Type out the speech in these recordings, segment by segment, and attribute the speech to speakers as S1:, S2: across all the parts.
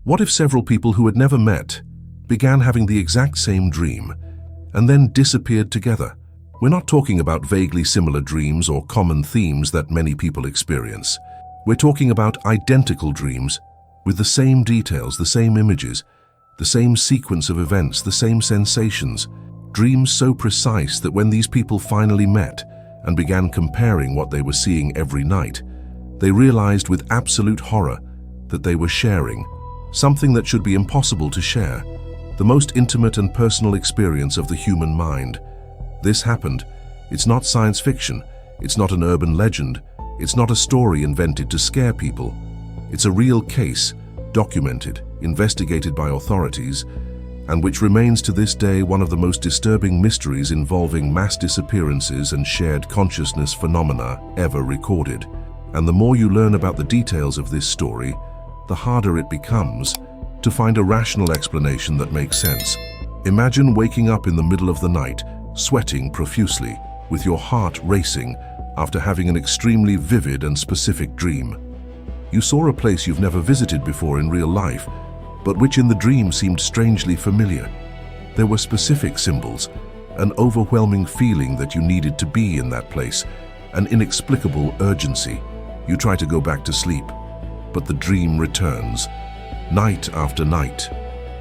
S1: What if several people who had never met began having the exact same dream and then disappeared together? We're not talking about vaguely similar dreams or common themes that many people experience. We're talking about identical dreams with the same details, the same images, the same sequence of events, the same sensations. Dreams so precise that when these people finally met and began comparing what they were seeing every night, they realized with absolute horror that they were sharing something that should be impossible to share, the most intimate and personal experience of the human mind. This happened. It's not science fiction. It's not an urban legend. It's not a story invented to scare people. It's a real case, documented, investigated by authorities, and which remains to this day one of the most disturbing mysteries involving mass disappearances and shared consciousness phenomena ever recorded. And the more you learn about the details of this story, the harder it becomes to find a rational explanation that makes sense. Imagine waking up in the middle of the night, sweating profusely, with your heart racing after having an extremely vivid and specific dream. You saw a place you've never visited before in real life, but which in the dream seemed strangely familiar. There were specific symbols, an overwhelming feeling that you needed to be in that place, an inexplicable urgency. You try to go back to sleep, but the dream returns, night after night.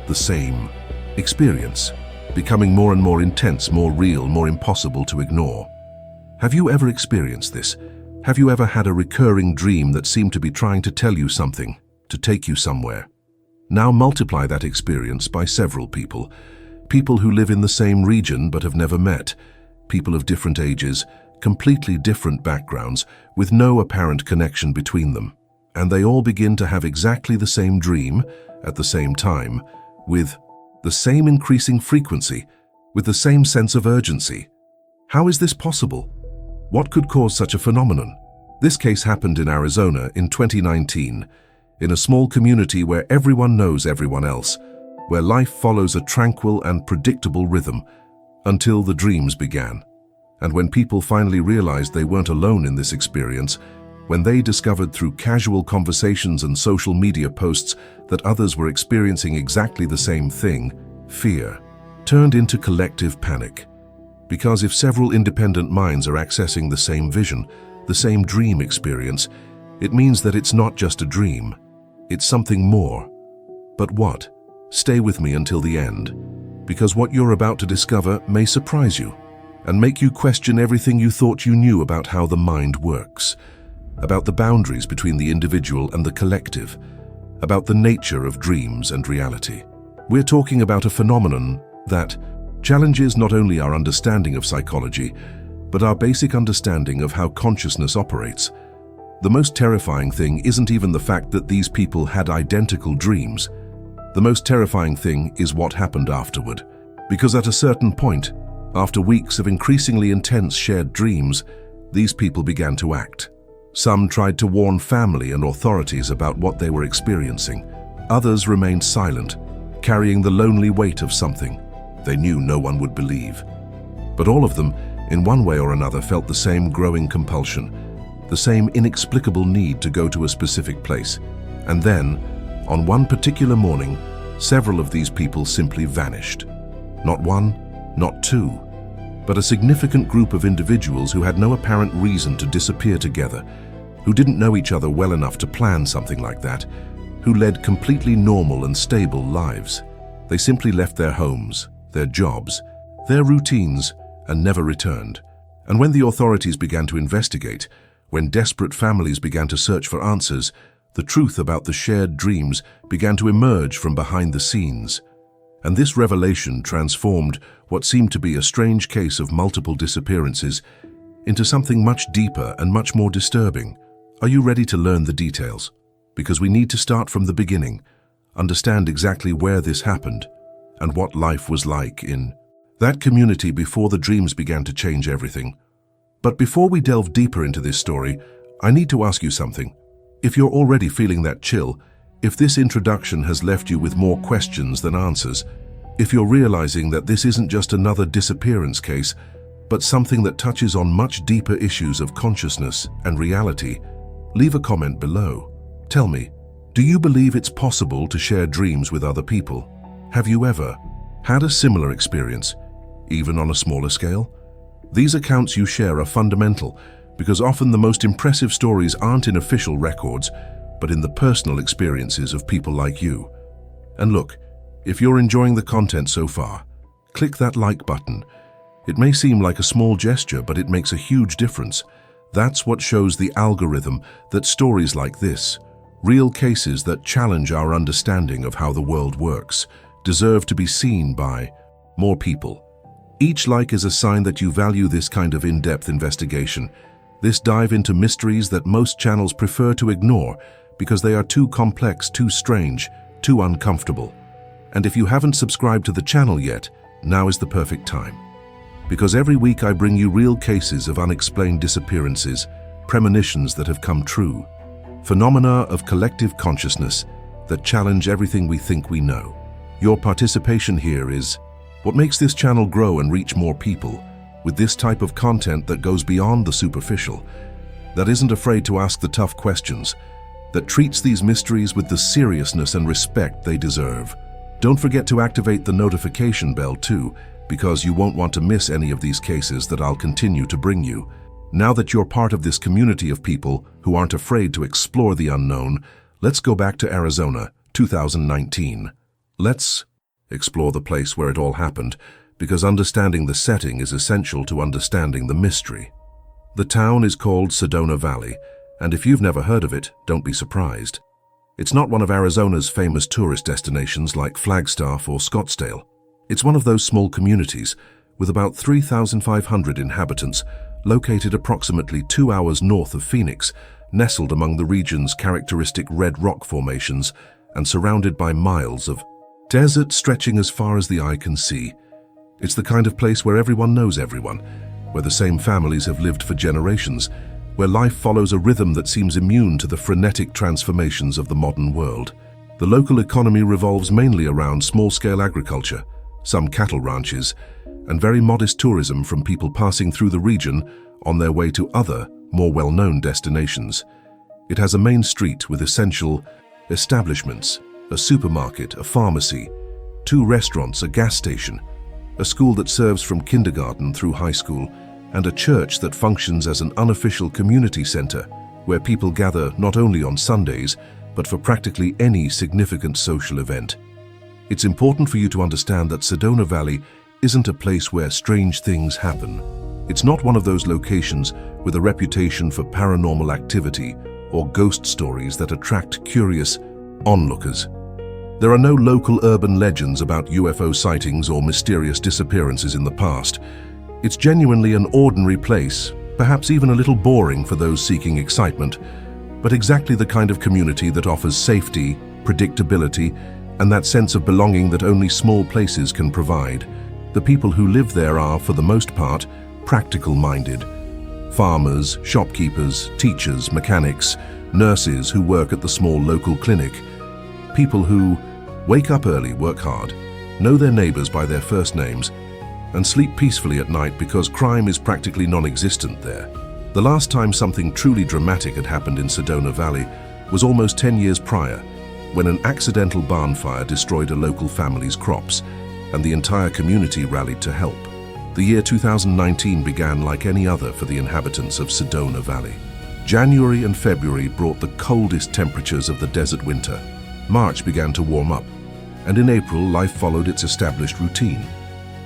S1: The same experience, becoming more and more intense, more real, more impossible to ignore. Have you ever experienced this? Have you ever had a recurring dream that seemed to be trying to tell you something, to take you somewhere? Now multiply that experience by several people. People who live in the same region but have never met. People of different ages, completely different backgrounds, with no apparent connection between them. And they all begin to have exactly the same dream at the same time, with the same increasing frequency, with the same sense of urgency. How is this possible? What could cause such a phenomenon? This case happened in Arizona in 2019, in a small community where everyone knows everyone else, where life follows a tranquil and predictable rhythm, until the dreams began. And when people finally realized they weren't alone in this experience, when they discovered through casual conversations and social media posts that others were experiencing exactly the same thing, fear turned into collective panic. Because if several independent minds are accessing the same vision, the same dream experience, it means that it's not just a dream. It's something more. But what? Stay with me until the end, because what you're about to discover may surprise you and make you question everything you thought you knew about how the mind works, about the boundaries between the individual and the collective, about the nature of dreams and reality. We're talking about a phenomenon that challenges not only our understanding of psychology, but our basic understanding of how consciousness operates. The most terrifying thing isn't even the fact that these people had identical dreams. The most terrifying thing is what happened afterward. Because at a certain point, after weeks of increasingly intense shared dreams, these people began to act. Some tried to warn family and authorities about what they were experiencing. Others remained silent, carrying the lonely weight of something they knew no one would believe. But all of them, in one way or another, felt the same growing compulsion, the same inexplicable need to go to a specific place. And then, on one particular morning, several of these people simply vanished. Not one, not two, but a significant group of individuals who had no apparent reason to disappear together, who didn't know each other well enough to plan something like that, who led completely normal and stable lives. They simply left their homes, their jobs, their routines, and never returned. And when the authorities began to investigate, when desperate families began to search for answers, the truth about the shared dreams began to emerge from behind the scenes. And this revelation transformed what seemed to be a strange case of multiple disappearances into something much deeper and much more disturbing. Are you ready to learn the details? Because we need to start from the beginning, understand exactly where this happened, and what life was like in that community before the dreams began to change everything. But before we delve deeper into this story, I need to ask you something. If you're already feeling that chill, if this introduction has left you with more questions than answers, if you're realizing that this isn't just another disappearance case, but something that touches on much deeper issues of consciousness and reality, leave a comment below. Tell me, Do you believe it's possible to share dreams with other people? Have you ever had a similar experience, even on a smaller scale? These accounts you share are fundamental because often the most impressive stories aren't in official records, but in the personal experiences of people like you. And look, if you're enjoying the content so far, click that like button. It may seem like a small gesture, but it makes a huge difference. That's what shows the algorithm that stories like this, real cases that challenge our understanding of how the world works, deserve to be seen by more people. Each like is a sign that you value this kind of in-depth investigation, this dive into mysteries that most channels prefer to ignore because they are too complex, too strange, too uncomfortable. And if you haven't subscribed to the channel yet, now is the perfect time. Because every week I bring you real cases of unexplained disappearances, premonitions that have come true, phenomena of collective consciousness that challenge everything we think we know. Your participation here is what makes this channel grow and reach more people, with this type of content that goes beyond the superficial, that isn't afraid to ask the tough questions, that treats these mysteries with the seriousness and respect they deserve. Don't forget to activate the notification bell too, because you won't want to miss any of these cases that I'll continue to bring you. Now that you're part of this community of people who aren't afraid to explore the unknown, let's go back to Arizona, 2019. Let's explore the place where it all happened, because understanding the setting is essential to understanding the mystery. The town is called Sedona Valley, and if you've never heard of it, don't be surprised. It's not one of Arizona's famous tourist destinations like Flagstaff or Scottsdale. It's one of those small communities with about 3,500 inhabitants, located approximately 2 hours north of Phoenix, nestled among the region's characteristic red rock formations and surrounded by miles of desert stretching as far as the eye can see. It's the kind of place where everyone knows everyone, where the same families have lived for generations, where life follows a rhythm that seems immune to the frenetic transformations of the modern world. The local economy revolves mainly around small-scale agriculture, some cattle ranches, and very modest tourism from people passing through the region on their way to other, more well-known destinations. It has a main street with essential establishments, a supermarket, a pharmacy, 2 restaurants, a gas station, a school that serves from kindergarten through high school, and a church that functions as an unofficial community center where people gather not only on Sundays, but for practically any significant social event. It's important for you to understand that Sedona Valley isn't a place where strange things happen. It's not one of those locations with a reputation for paranormal activity or ghost stories that attract curious onlookers. There are no local urban legends about UFO sightings or mysterious disappearances in the past. It's genuinely an ordinary place, perhaps even a little boring for those seeking excitement, but exactly the kind of community that offers safety, predictability, and that sense of belonging that only small places can provide. The people who live there are, for the most part, practical-minded. Farmers, shopkeepers, teachers, mechanics, nurses who work at the small local clinic. People who wake up early, work hard, know their neighbors by their first names, and sleep peacefully at night because crime is practically non-existent there. The last time something truly dramatic had happened in Sedona Valley was almost 10 years prior, when an accidental barn fire destroyed a local family's crops, and the entire community rallied to help. The year 2019 began like any other for the inhabitants of Sedona Valley. January and February brought the coldest temperatures of the desert winter. March began to warm up, and in April life followed its established routine.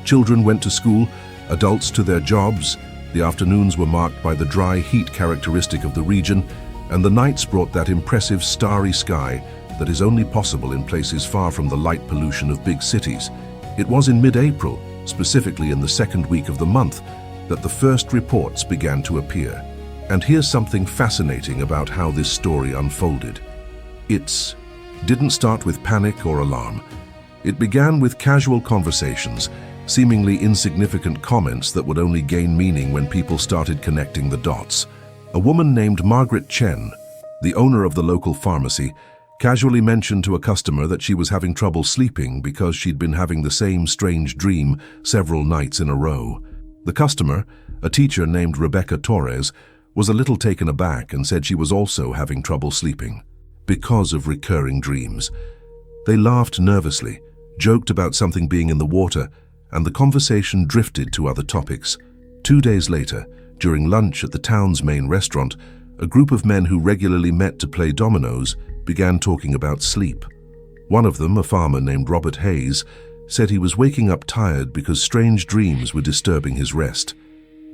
S1: Children went to school, adults to their jobs, the afternoons were marked by the dry heat characteristic of the region, and the nights brought that impressive starry sky that is only possible in places far from the light pollution of big cities. It was in mid-April, specifically in the second week of the month, that the first reports began to appear. And here's something fascinating about how this story unfolded. It didn't start with panic or alarm. It began with casual conversations, seemingly insignificant comments that would only gain meaning when people started connecting the dots. A woman named Margaret Chen, the owner of the local pharmacy, casually mentioned to a customer that she was having trouble sleeping because she'd been having the same strange dream several nights in a row. The customer, a teacher named Rebecca Torres, was a little taken aback and said she was also having trouble sleeping. because of recurring dreams. They laughed nervously, joked about something being in the water, and the conversation drifted to other topics. 2 days later, during lunch at the town's main restaurant, a group of men who regularly met to play dominoes began talking about sleep. One of them, a farmer named Robert Hayes, said he was waking up tired because strange dreams were disturbing his rest.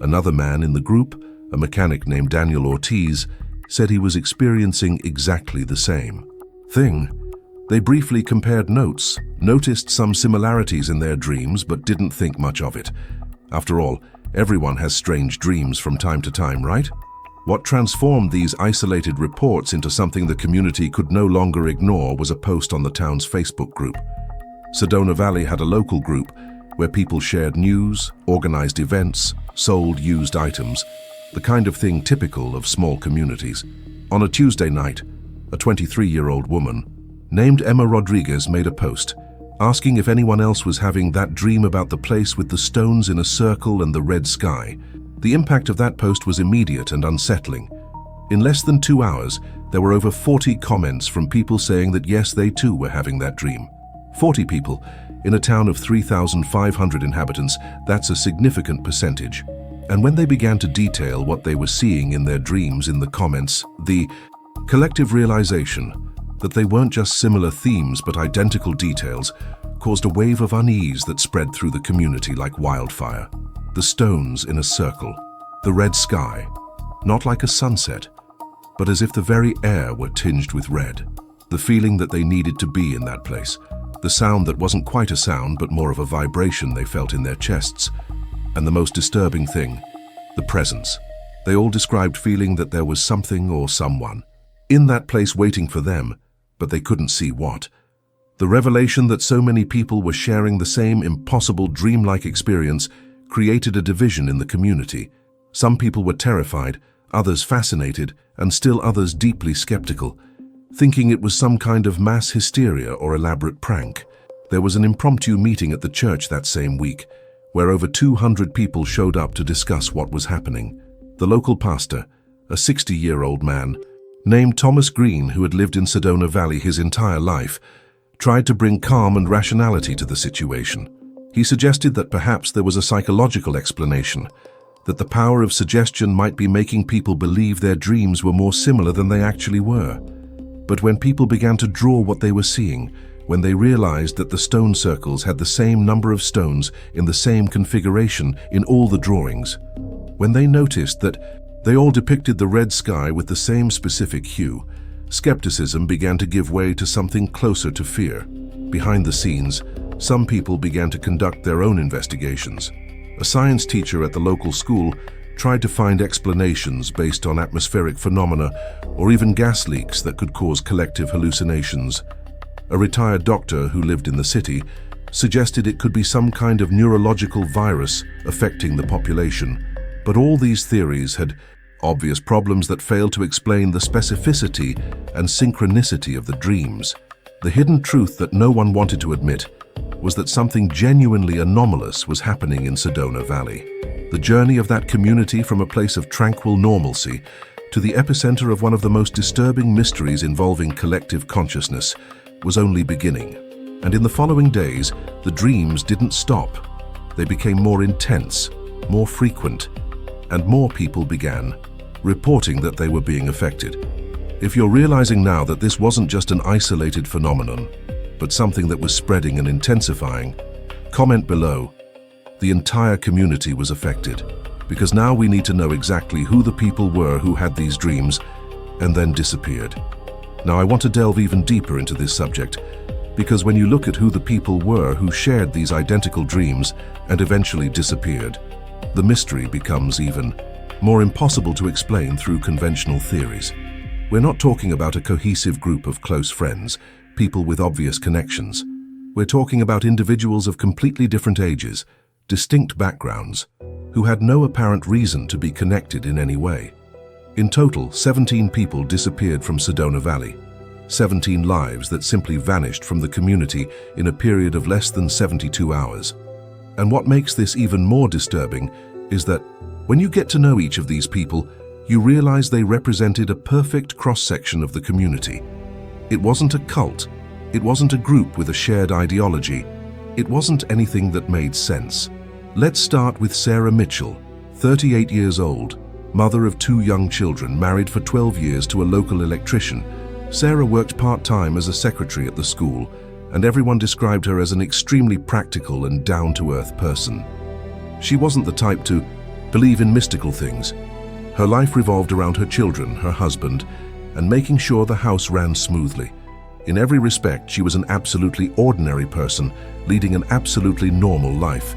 S1: Another man in the group, a mechanic named Daniel Ortiz, said he was experiencing exactly the same thing. They briefly compared notes, noticed some similarities in their dreams, but didn't think much of it. After all, everyone has strange dreams from time to time, right? What transformed these isolated reports into something the community could no longer ignore was a post on the town's Facebook group. Sedona Valley had a local group where people shared news, organized events, sold used items, the kind of thing typical of small communities. On a Tuesday night, a 23-year-old woman named Emma Rodriguez made a post asking if anyone else was having that dream about the place with the stones in a circle and the red sky. The impact of that post was immediate and unsettling. In less than 2 hours, there were over 40 comments from people saying that yes, they too were having that dream. 40 people in a town of 3,500 inhabitants, that's a significant percentage. And when they began to detail what they were seeing in their dreams in the comments, the collective realization that they weren't just similar themes but identical details caused a wave of unease that spread through the community like wildfire. The stones in a circle, the red sky, not like a sunset, but as if the very air were tinged with red. The feeling that they needed to be in that place, the sound that wasn't quite a sound but more of a vibration they felt in their chests, and the most disturbing thing, the presence. They all described feeling that there was something or someone in that place waiting for them, but they couldn't see what. The revelation that so many people were sharing the same impossible dreamlike experience created a division in the community. Some people were terrified, others fascinated, and still others deeply skeptical, thinking it was some kind of mass hysteria or elaborate prank. There was an impromptu meeting at the church that same week, where over 200 people showed up to discuss what was happening. The local pastor, a 60-year-old man, named Thomas Green, who had lived in Sedona Valley his entire life, tried to bring calm and rationality to the situation. He suggested that perhaps there was a psychological explanation, that the power of suggestion might be making people believe their dreams were more similar than they actually were. But when people began to draw what they were seeing, when they realized that the stone circles had the same number of stones in the same configuration in all the drawings, when they noticed that they all depicted the red sky with the same specific hue, skepticism began to give way to something closer to fear. Behind the scenes, some people began to conduct their own investigations. A science teacher at the local school tried to find explanations based on atmospheric phenomena or even gas leaks that could cause collective hallucinations. A retired doctor who lived in the city suggested it could be some kind of neurological virus affecting the population. But all these theories had obvious problems that failed to explain the specificity and synchronicity of the dreams. The hidden truth that no one wanted to admit was that something genuinely anomalous was happening in Sedona Valley. The journey of that community from a place of tranquil normalcy to the epicenter of one of the most disturbing mysteries involving collective consciousness was only beginning. And in the following days, the dreams didn't stop. They became more intense, more frequent, and more people began reporting that they were being affected. If you're realizing now that this wasn't just an isolated phenomenon, but something that was spreading and intensifying, comment below. The entire community was affected, because now we need to know exactly who the people were who had these dreams and then disappeared. Now I want to delve even deeper into this subject, because when you look at who the people were who shared these identical dreams and eventually disappeared, the mystery becomes even more impossible to explain through conventional theories. We're not talking about a cohesive group of close friends, people with obvious connections. We're talking about individuals of completely different ages, distinct backgrounds, who had no apparent reason to be connected in any way. In total, 17 people disappeared from Sedona Valley, 17 lives that simply vanished from the community in a period of less than 72 hours. And what makes this even more disturbing is that when you get to know each of these people, you realize they represented a perfect cross-section of the community. It wasn't a cult. It wasn't a group with a shared ideology. It wasn't anything that made sense. Let's start with Sarah Mitchell, 38 years old, mother of 2 young children, married for 12 years to a local electrician. Sarah worked part-time as a secretary at the school, and everyone described her as an extremely practical and down-to-earth person. She wasn't the type to believe in mystical things. Her life revolved around her children, her husband, and making sure the house ran smoothly. In every respect, she was an absolutely ordinary person, leading an absolutely normal life.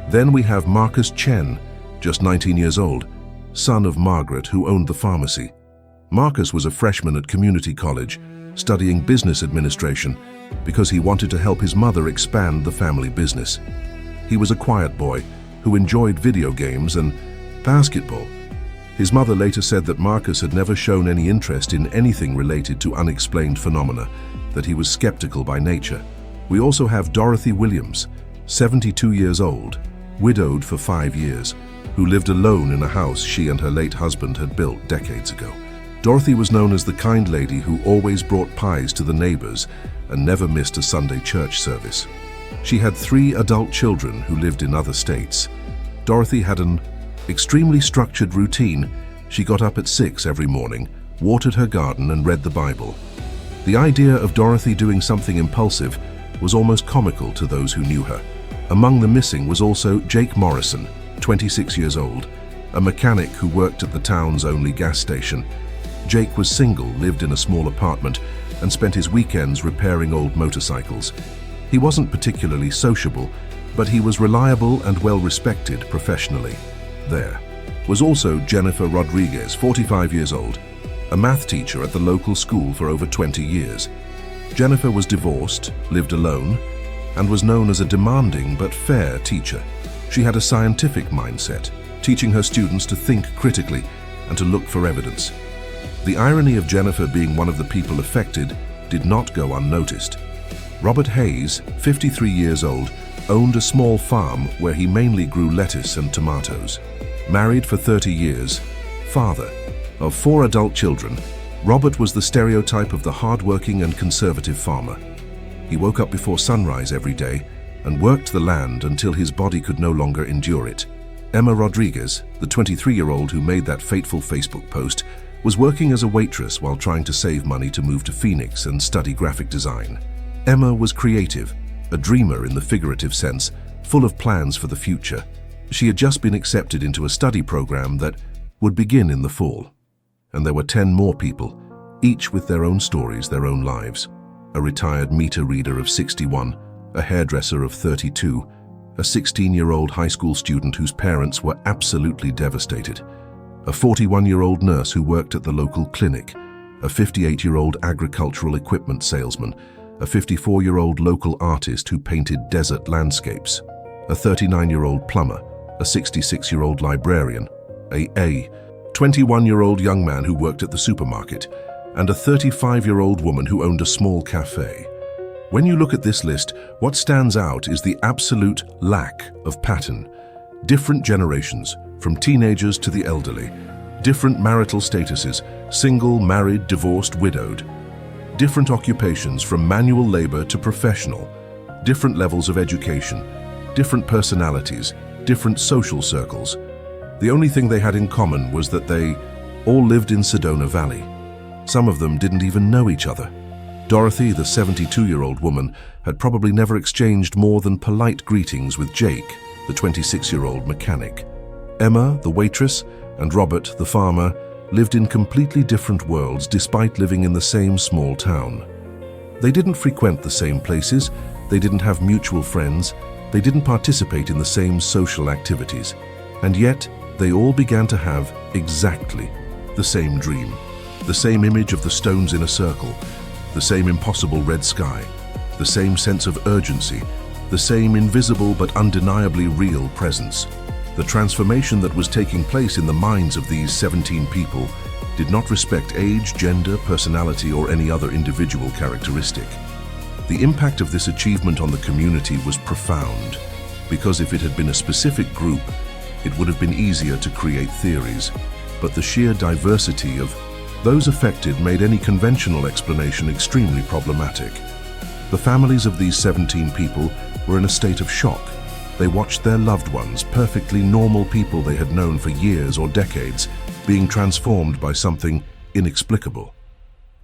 S1: Then we have Marcus Chen, just 19 years old, son of Margaret, who owned the pharmacy. Marcus was a freshman at community college, studying business administration because he wanted to help his mother expand the family business. He was a quiet boy who enjoyed video games and basketball. His mother later said that Marcus had never shown any interest in anything related to unexplained phenomena, that he was skeptical by nature. We also have Dorothy Williams, 72 years old, widowed for 5 years, who lived alone in a house she and her late husband had built decades ago. Dorothy was known as the kind lady who always brought pies to the neighbors and never missed a Sunday church service. She had 3 adult children who lived in other states. Dorothy had an extremely structured routine. She got up at 6 every morning, watered her garden, and read the Bible. The idea of Dorothy doing something impulsive was almost comical to those who knew her. Among the missing was also Jake Morrison, 26 years old, a mechanic who worked at the town's only gas station. Jake was single, lived in a small apartment, and spent his weekends repairing old motorcycles. He wasn't particularly sociable, but he was reliable and well-respected professionally. There was also Jennifer Rodriguez, 45 years old, a math teacher at the local school for over 20 years. Jennifer was divorced, lived alone, and was known as a demanding but fair teacher. She had a scientific mindset, teaching her students to think critically and to look for evidence. The irony of Jennifer being one of the people affected did not go unnoticed. Robert Hayes, 53 years old, owned a small farm where he mainly grew lettuce and tomatoes. Married for 30 years, father of 4 adult children, Robert was the stereotype of the hard-working and conservative farmer. He woke up before sunrise every day and worked the land until his body could no longer endure it. Emma Rodriguez, the 23-year-old who made that fateful Facebook post, was working as a waitress while trying to save money to move to Phoenix and study graphic design. Emma was creative, a dreamer in the figurative sense, full of plans for the future. She had just been accepted into a study program that would begin in the fall. And there were 10 more people, each with their own stories, their own lives. A retired meter reader of 61, a hairdresser of 32, a 16-year-old high school student whose parents were absolutely devastated, a 41-year-old nurse who worked at the local clinic, a 58-year-old agricultural equipment salesman, a 54-year-old local artist who painted desert landscapes, a 39-year-old plumber, a 66-year-old librarian, a 21-year-old young man who worked at the supermarket, and a 35-year-old woman who owned a small cafe. When you look at this list, what stands out is the absolute lack of pattern. Different generations, from teenagers to the elderly, different marital statuses, single, married, divorced, widowed, different occupations from manual labor to professional, different levels of education, different personalities, different social circles. The only thing they had in common was that they all lived in Sedona Valley. Some of them didn't even know each other. Dorothy, the 72-year-old woman, had probably never exchanged more than polite greetings with Jake, the 26-year-old mechanic. Emma, the waitress, and Robert, the farmer, lived in completely different worlds despite living in the same small town. They didn't frequent the same places, they didn't have mutual friends, they didn't participate in the same social activities, and yet they all began to have exactly the same dream, the same image of the stones in a circle, the same impossible red sky, the same sense of urgency, the same invisible but undeniably real presence. The transformation that was taking place in the minds of these 17 people did not respect age, gender, personality, or any other individual characteristic. The impact of this achievement on the community was profound, because if it had been a specific group, it would have been easier to create theories. But the sheer diversity of Those affected made any conventional explanation extremely problematic. The families of these 17 people were in a state of shock. They watched their loved ones, perfectly normal people they had known for years or decades, being transformed by something inexplicable.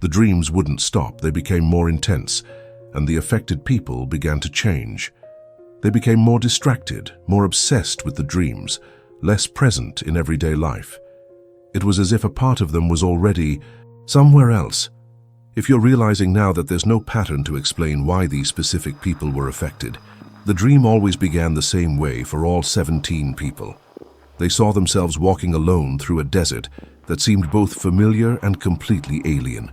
S1: The dreams wouldn't stop, they became more intense, and the affected people began to change. They became more distracted, more obsessed with the dreams, less present in everyday life. It was as if a part of them was already somewhere else. If you're realizing now that there's no pattern to explain why these specific people were affected, the dream always began the same way for all 17 people. They saw themselves walking alone through a desert that seemed both familiar and completely alien.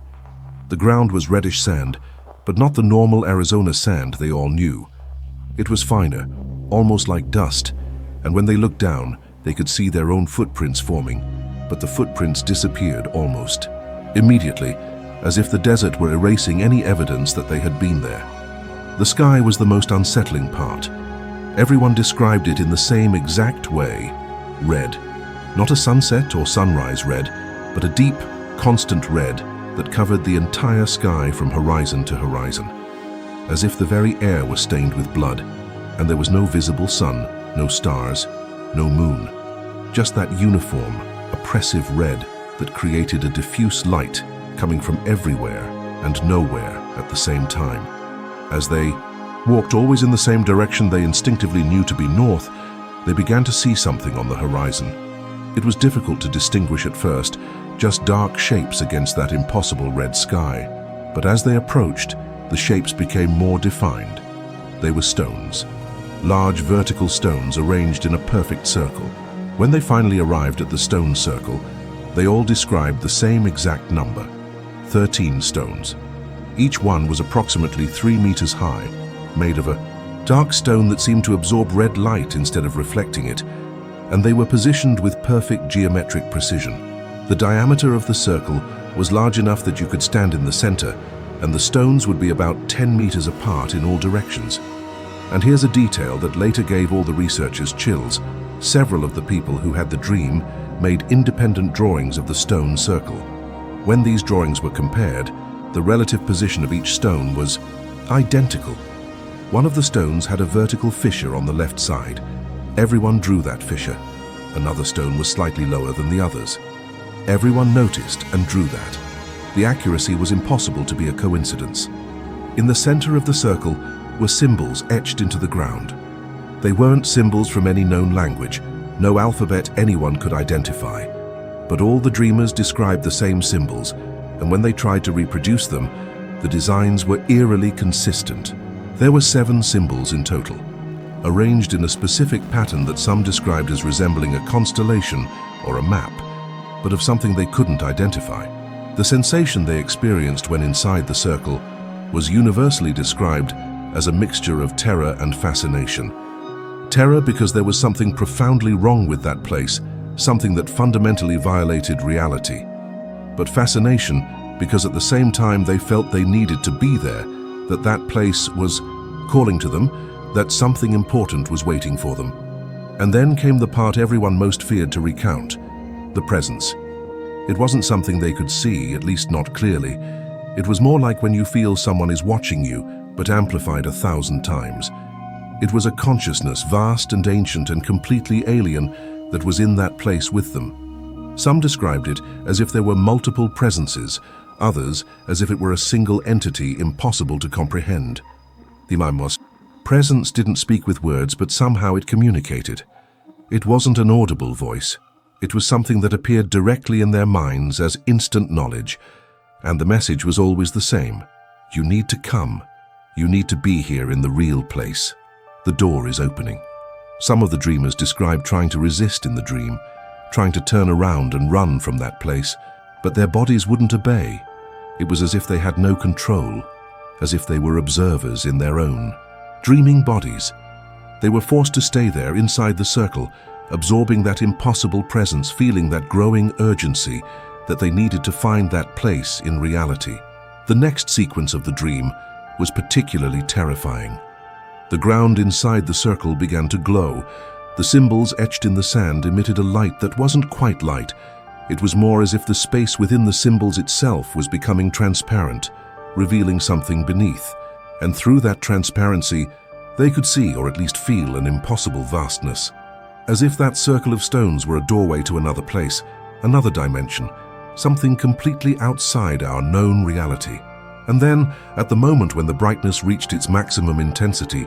S1: The ground was reddish sand, but not the normal Arizona sand they all knew. It was finer, almost like dust, and when they looked down, they could see their own footprints forming, but the footprints disappeared almost immediately, as if the desert were erasing any evidence that they had been there. The sky was the most unsettling part. Everyone described it in the same exact way: red. Not a sunset or sunrise red, but a deep, constant red that covered the entire sky from horizon to horizon, as if the very air was stained with blood, and there was no visible sun, no stars, no moon. Just that uniform, oppressive red that created a diffuse light coming from everywhere and nowhere at the same time. As they walked always in the same direction they instinctively knew to be north, they began to see something on the horizon. It was difficult to distinguish at first, just dark shapes against that impossible red sky. But as they approached, the shapes became more defined. They were stones. Large vertical stones arranged in a perfect circle. When they finally arrived at the stone circle, they all described the same exact number: 13 stones. Each one was approximately 3 meters high, made of a dark stone that seemed to absorb red light instead of reflecting it, and they were positioned with perfect geometric precision. The diameter of the circle was large enough that you could stand in the center, and the stones would be about 10 meters apart in all directions. And here's a detail that later gave all the researchers chills. Several of the people who had the dream made independent drawings of the stone circle. When these drawings were compared, the relative position of each stone was identical. One of the stones had a vertical fissure on the left side. Everyone drew that fissure. Another stone was slightly lower than the others. Everyone noticed and drew that. The accuracy was impossible to be a coincidence. In the center of the circle were symbols etched into the ground. They weren't symbols from any known language, no alphabet anyone could identify. But all the dreamers described the same symbols, and when they tried to reproduce them, the designs were eerily consistent. There were 7 symbols in total, arranged in a specific pattern that some described as resembling a constellation or a map, but of something they couldn't identify. The sensation they experienced when inside the circle was universally described as a mixture of terror and fascination. Terror because there was something profoundly wrong with that place, something that fundamentally violated reality. But fascination because at the same time they felt they needed to be there, that that place was calling to them, that something important was waiting for them. And then came the part everyone most feared to recount: the presence. It wasn't something they could see, at least not clearly. It was more like when you feel someone is watching you, but amplified 1,000 times. It was a consciousness, vast and ancient and completely alien, that was in that place with them. Some described it as if there were multiple presences, others as if it were a single entity impossible to comprehend. The Mimos presence didn't speak with words, but somehow it communicated. It wasn't an audible voice. It was something that appeared directly in their minds as instant knowledge, and the message was always the same: you need to come. You need to be here in the real place. The door is opening. Some of the dreamers described trying to resist in the dream, trying to turn around and run from that place, but their bodies wouldn't obey. It was as if they had no control, as if they were observers in their own dreaming bodies. They were forced to stay there inside the circle, absorbing that impossible presence, feeling that growing urgency that they needed to find that place in reality. The next sequence of the dream was particularly terrifying. The ground inside the circle began to glow. The symbols etched in the sand emitted a light that wasn't quite light. It was more as if the space within the symbols itself was becoming transparent, revealing something beneath. And through that transparency, they could see, or at least feel, an impossible vastness. As if that circle of stones were a doorway to another place, another dimension, something completely outside our known reality. And then, at the moment when the brightness reached its maximum intensity,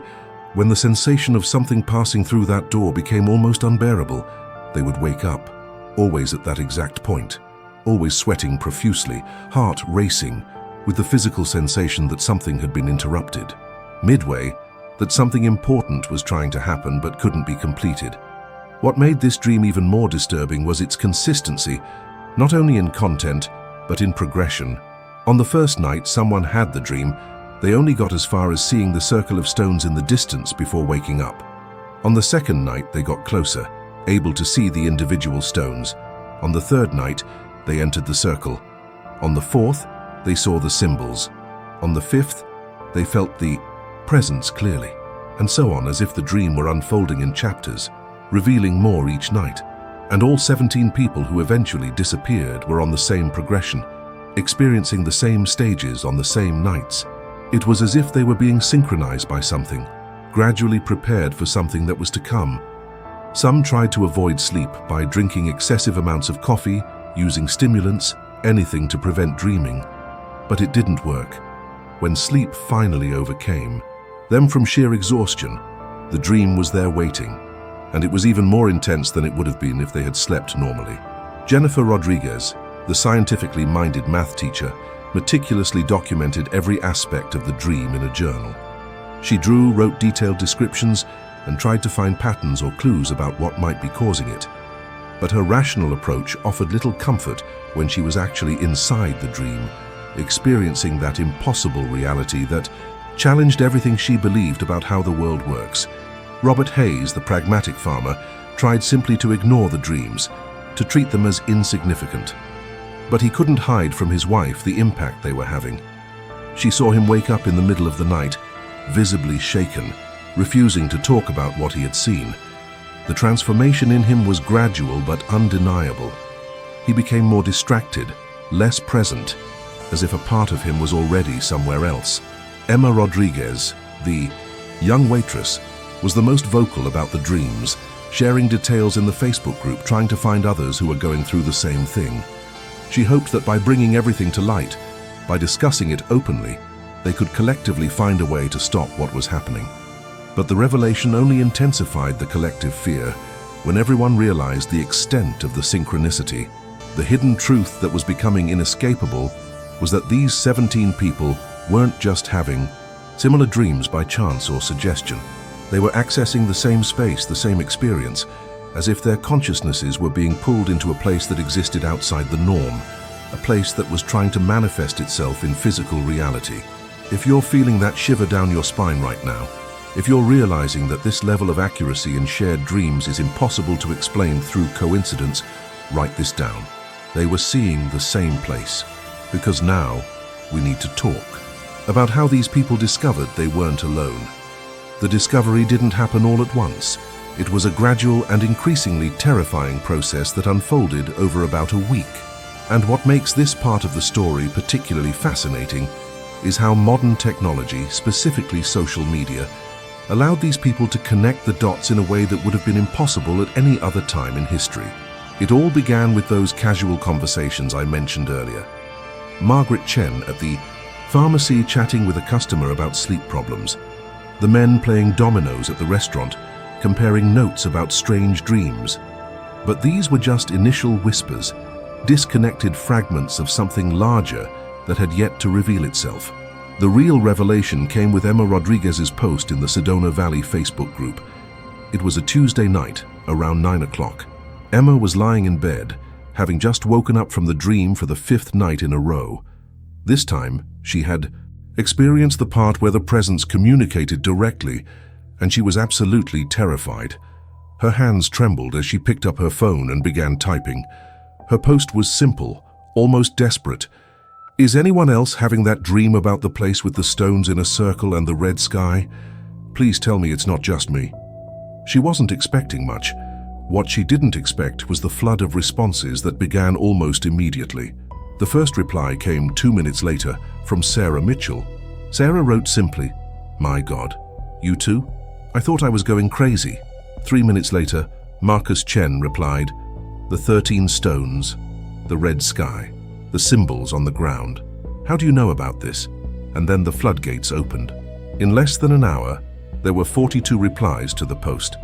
S1: when the sensation of something passing through that door became almost unbearable, they would wake up, always at that exact point, always sweating profusely, heart racing, with the physical sensation that something had been interrupted. Midway, that something important was trying to happen but couldn't be completed. What made this dream even more disturbing was its consistency, not only in content, but in progression. On the first night someone had the dream, they only got as far as seeing the circle of stones in the distance before waking up. On the second night they got closer, able to see the individual stones. On the third night, they entered the circle. On the fourth, they saw the symbols. On the fifth, they felt the presence clearly, and so on, as if the dream were unfolding in chapters, revealing more each night. And all 17 people who eventually disappeared were on the same progression, experiencing the same stages on the same nights. It was as if they were being synchronized by something, gradually prepared for something that was to come. Some tried to avoid sleep by drinking excessive amounts of coffee, using stimulants, anything to prevent dreaming. But it didn't work. When sleep finally overcame them from sheer exhaustion, the dream was there waiting, and it was even more intense than it would have been if they had slept normally. Jennifer Rodriguez, the scientifically minded math teacher, meticulously documented every aspect of the dream in a journal. She wrote detailed descriptions, and tried to find patterns or clues about what might be causing it. But her rational approach offered little comfort when she was actually inside the dream, experiencing that impossible reality that challenged everything she believed about how the world works. Robert Hayes, the pragmatic farmer, tried simply to ignore the dreams, to treat them as insignificant. But he couldn't hide from his wife the impact they were having. She saw him wake up in the middle of the night, visibly shaken, refusing to talk about what he had seen. The transformation in him was gradual but undeniable. He became more distracted, less present, as if a part of him was already somewhere else. Emma Rodriguez, the young waitress, was the most vocal about the dreams, sharing details in the Facebook group, trying to find others who were going through the same thing. She hoped that by bringing everything to light, by discussing it openly, they could collectively find a way to stop what was happening. But the revelation only intensified the collective fear when everyone realized the extent of the synchronicity. The hidden truth that was becoming inescapable was that these 17 people weren't just having similar dreams by chance or suggestion. They were accessing the same space, the same experience, as if their consciousnesses were being pulled into a place that existed outside the norm, a place that was trying to manifest itself in physical reality. If you're feeling that shiver down your spine right now, if you're realizing that this level of accuracy in shared dreams is impossible to explain through coincidence, write this down. They were seeing the same place, because now we need to talk about how these people discovered they weren't alone. The discovery didn't happen all at once. It was a gradual and increasingly terrifying process that unfolded over about a week. And what makes this part of the story particularly fascinating is how modern technology, specifically social media, allowed these people to connect the dots in a way that would have been impossible at any other time in history. It all began with those casual conversations I mentioned earlier. Margaret Chen at the pharmacy chatting with a customer about sleep problems. The men playing dominoes at the restaurant, comparing notes about strange dreams. But these were just initial whispers, disconnected fragments of something larger that had yet to reveal itself. The real revelation came with Emma Rodriguez's post in the Sedona Valley Facebook group. It was a Tuesday night, around 9 o'clock. Emma was lying in bed, having just woken up from the dream for the 5th night in a row. This time, she had experienced the part where the presence communicated directly, and she was absolutely terrified. Her hands trembled as she picked up her phone and began typing. Her post was simple, almost desperate. Is anyone else having that dream about the place with the stones in a circle and the red sky? Please tell me it's not just me. She wasn't expecting much. What she didn't expect was the flood of responses that began almost immediately. The first reply came 2 minutes later from Sarah Mitchell. Sarah wrote simply, "My God, you too? I thought I was going crazy." 3 minutes later, Marcus Chen replied, "The 13 stones, the red sky, the symbols on the ground. How do you know about this?" And then the floodgates opened. In less than an hour, there were 42 replies to the post.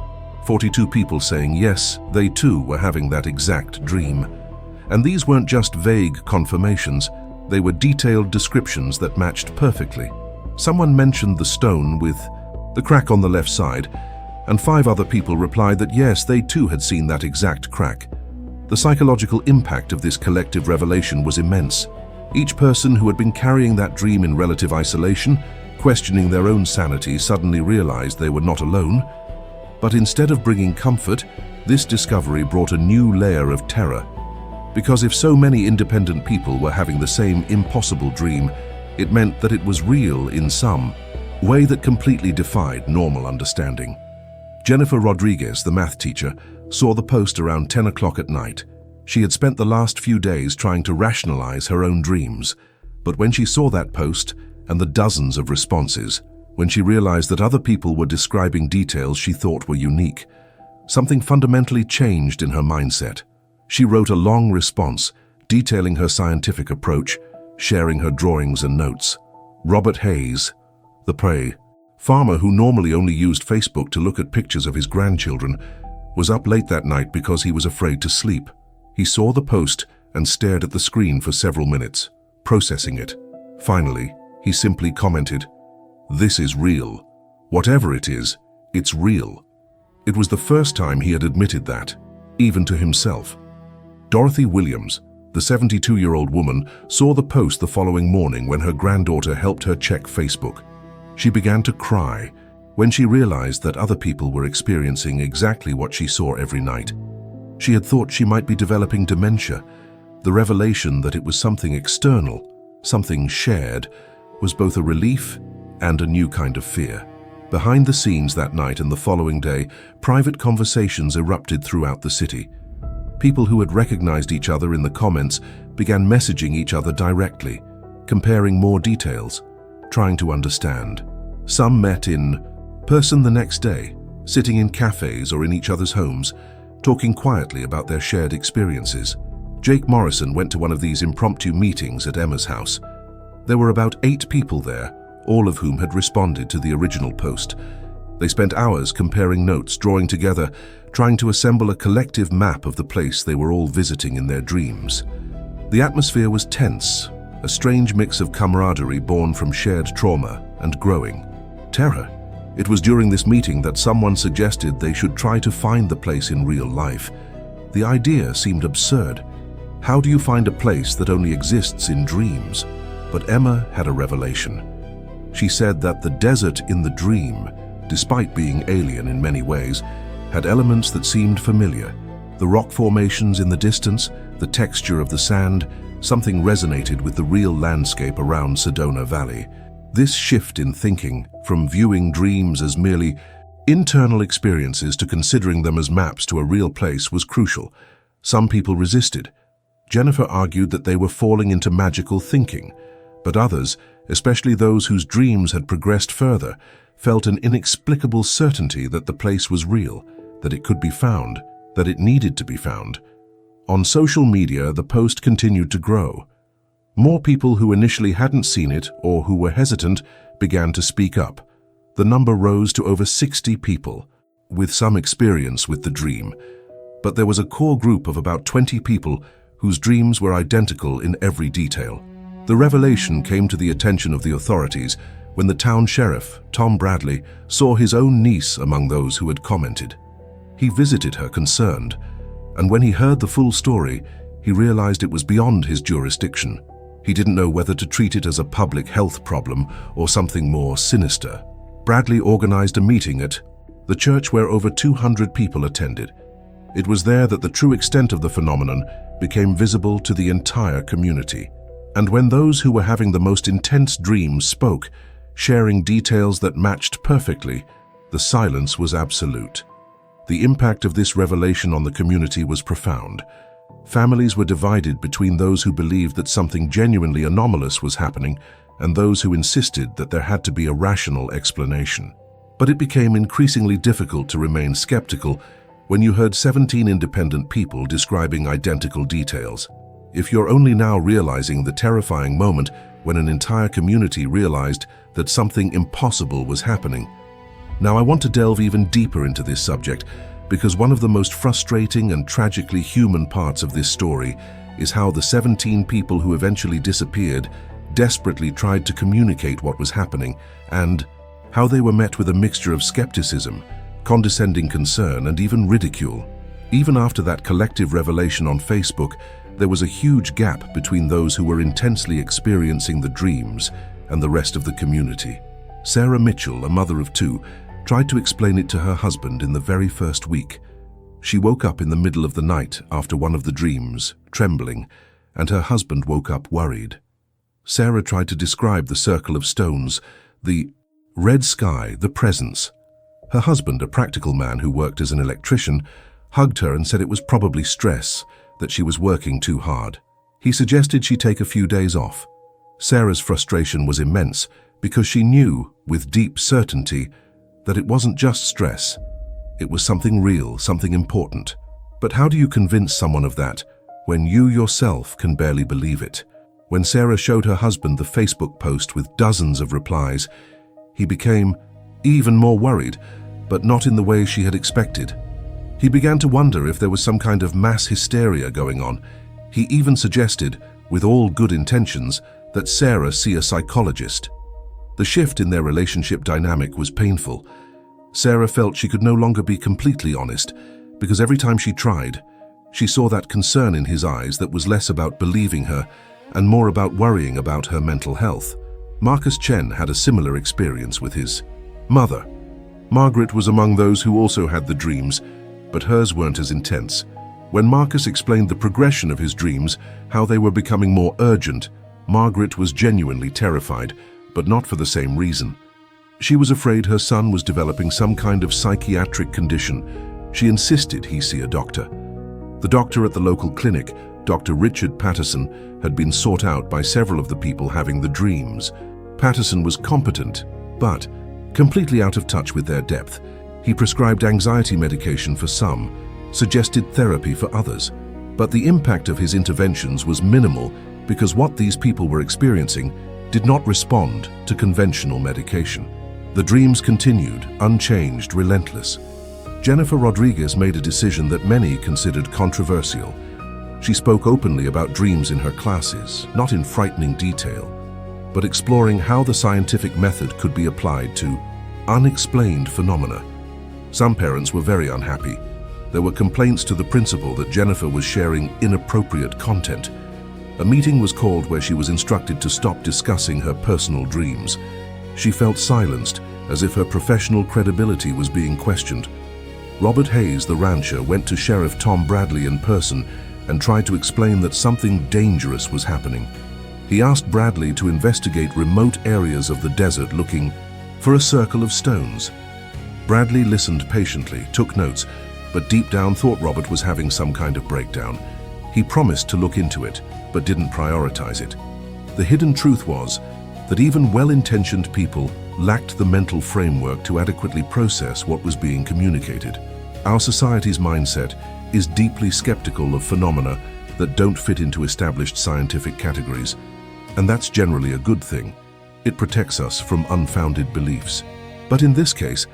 S1: 42 people saying yes, they too were having that exact dream. And these weren't just vague confirmations, they were detailed descriptions that matched perfectly. Someone mentioned the stone with the crack on the left side, and 5 other people replied that yes, they too had seen that exact crack. The psychological impact of this collective revelation was immense. Each person who had been carrying that dream in relative isolation, questioning their own sanity, suddenly realized they were not alone. But instead of bringing comfort, this discovery brought a new layer of terror. Because if so many independent people were having the same impossible dream, it meant that it was real in some way that completely defied normal understanding. Jennifer Rodriguez, the math teacher, saw the post around 10 o'clock at night. She had spent the last few days trying to rationalize her own dreams. But when she saw that post and the dozens of responses, when she realized that other people were describing details she thought were unique, something fundamentally changed in her mindset. She wrote a long response, detailing her scientific approach, sharing her drawings and notes. Robert Hayes, the prey farmer who normally only used Facebook to look at pictures of his grandchildren, was up late that night because he was afraid to sleep. He saw the post and stared at the screen for several minutes, processing it. Finally, he simply commented, "This is real. Whatever it is, it's real." It was the first time he had admitted that, even to himself. Dorothy Williams, the 72-year-old woman, saw the post the following morning when her granddaughter helped her check Facebook. She began to cry when she realized that other people were experiencing exactly what she saw every night. She had thought she might be developing dementia. The revelation that it was something external, something shared, was both a relief and a new kind of fear. Behind the scenes that night and the following day, private conversations erupted throughout the city. People who had recognized each other in the comments began messaging each other directly, comparing more details, trying to understand. Some met in person the next day, sitting in cafes or in each other's homes, talking quietly about their shared experiences. Jake Morrison went to one of these impromptu meetings at Emma's house. There were about 8 people there, all of whom had responded to the original post. They spent hours comparing notes, drawing together, trying to assemble a collective map of the place they were all visiting in their dreams. The atmosphere was tense, a strange mix of camaraderie born from shared trauma and growing terror. It was during this meeting that someone suggested they should try to find the place in real life. The idea seemed absurd. How do you find a place that only exists in dreams? But Emma had a revelation. She said that the desert in the dream, despite being alien in many ways, had elements that seemed familiar. The rock formations in the distance, the texture of the sand, something resonated with the real landscape around Sedona Valley. This shift in thinking, from viewing dreams as merely internal experiences to considering them as maps to a real place, was crucial. Some people resisted. Jennifer argued that they were falling into magical thinking, but others, especially those whose dreams had progressed further, felt an inexplicable certainty that the place was real, that it could be found, that it needed to be found. On social media, the post continued to grow. More people who initially hadn't seen it or who were hesitant began to speak up. The number rose to over 60 people, with some experience with the dream. But there was a core group of about 20 people whose dreams were identical in every detail. The revelation came to the attention of the authorities when the town sheriff, Tom Bradley, saw his own niece among those who had commented. He visited her concerned, and when he heard the full story, he realized it was beyond his jurisdiction. He didn't know whether to treat it as a public health problem or something more sinister. Bradley organized a meeting at the church where over 200 people attended. It was there that the true extent of the phenomenon became visible to the entire community. And when those who were having the most intense dreams spoke, sharing details that matched perfectly, the silence was absolute. The impact of this revelation on the community was profound. Families were divided between those who believed that something genuinely anomalous was happening and those who insisted that there had to be a rational explanation. But it became increasingly difficult to remain skeptical when you heard 17 independent people describing identical details. If you're only now realizing the terrifying moment when an entire community realized that something impossible was happening. Now I want to delve even deeper into this subject because one of the most frustrating and tragically human parts of this story is how the 17 people who eventually disappeared desperately tried to communicate what was happening and how they were met with a mixture of skepticism, condescending concern, and even ridicule. Even after that collective revelation on Facebook, there was a huge gap between those who were intensely experiencing the dreams and the rest of the community. Sarah Mitchell, a mother of two, tried to explain it to her husband in the very first week. She woke up in the middle of the night after one of the dreams, trembling, and her husband woke up worried. Sarah tried to describe the circle of stones, the red sky, the presence. Her husband, a practical man who worked as an electrician, hugged her and said it was probably stress, that she was working too hard. He suggested she take a few days off. Sarah's frustration was immense because she knew, with deep certainty, that it wasn't just stress. It was something real, something important. But how do you convince someone of that when you yourself can barely believe it? When Sarah showed her husband the Facebook post with dozens of replies, he became even more worried, but not in the way she had expected. He began to wonder if there was some kind of mass hysteria going on. He even suggested, with all good intentions, that Sarah see a psychologist. The shift in their relationship dynamic was painful. Sarah felt she could no longer be completely honest, because every time she tried, she saw that concern in his eyes that was less about believing her and more about worrying about her mental health. Marcus Chen had a similar experience with his mother. Margaret was among those who also had the dreams, but hers weren't as intense. When Marcus explained the progression of his dreams, how they were becoming more urgent, Margaret was genuinely terrified, but not for the same reason. She was afraid her son was developing some kind of psychiatric condition. She insisted he see a doctor. The doctor at the local clinic, Dr. Richard Patterson, had been sought out by several of the people having the dreams. Patterson was competent, but completely out of touch with their depth. He prescribed anxiety medication for some, suggested therapy for others, but the impact of his interventions was minimal because what these people were experiencing did not respond to conventional medication. The dreams continued, unchanged, relentless. Jennifer Rodriguez made a decision that many considered controversial. She spoke openly about dreams in her classes, not in frightening detail, but exploring how the scientific method could be applied to unexplained phenomena. Some parents were very unhappy. There were complaints to the principal that Jennifer was sharing inappropriate content. A meeting was called where she was instructed to stop discussing her personal dreams. She felt silenced, as if her professional credibility was being questioned. Robert Hayes, the rancher, went to Sheriff Tom Bradley in person and tried to explain that something dangerous was happening. He asked Bradley to investigate remote areas of the desert looking for a circle of stones. Bradley listened patiently, took notes, but deep down thought Robert was having some kind of breakdown. He promised to look into it, but didn't prioritize it. The hidden truth was that even well-intentioned people lacked the mental framework to adequately process what was being communicated. Our society's mindset is deeply skeptical of phenomena that don't fit into established scientific categories, and that's generally a good thing. It protects us from unfounded beliefs. But in this case,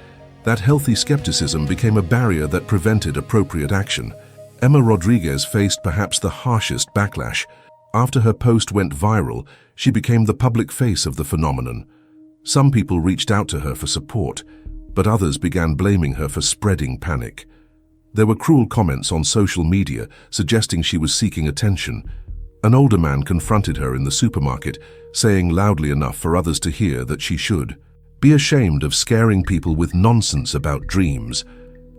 S1: that healthy skepticism became a barrier that prevented appropriate action. Emma Rodriguez faced perhaps the harshest backlash. After her post went viral, she became the public face of the phenomenon. Some people reached out to her for support, but others began blaming her for spreading panic. There were cruel comments on social media suggesting she was seeking attention. An older man confronted her in the supermarket, saying loudly enough for others to hear that she should be ashamed of scaring people with nonsense about dreams.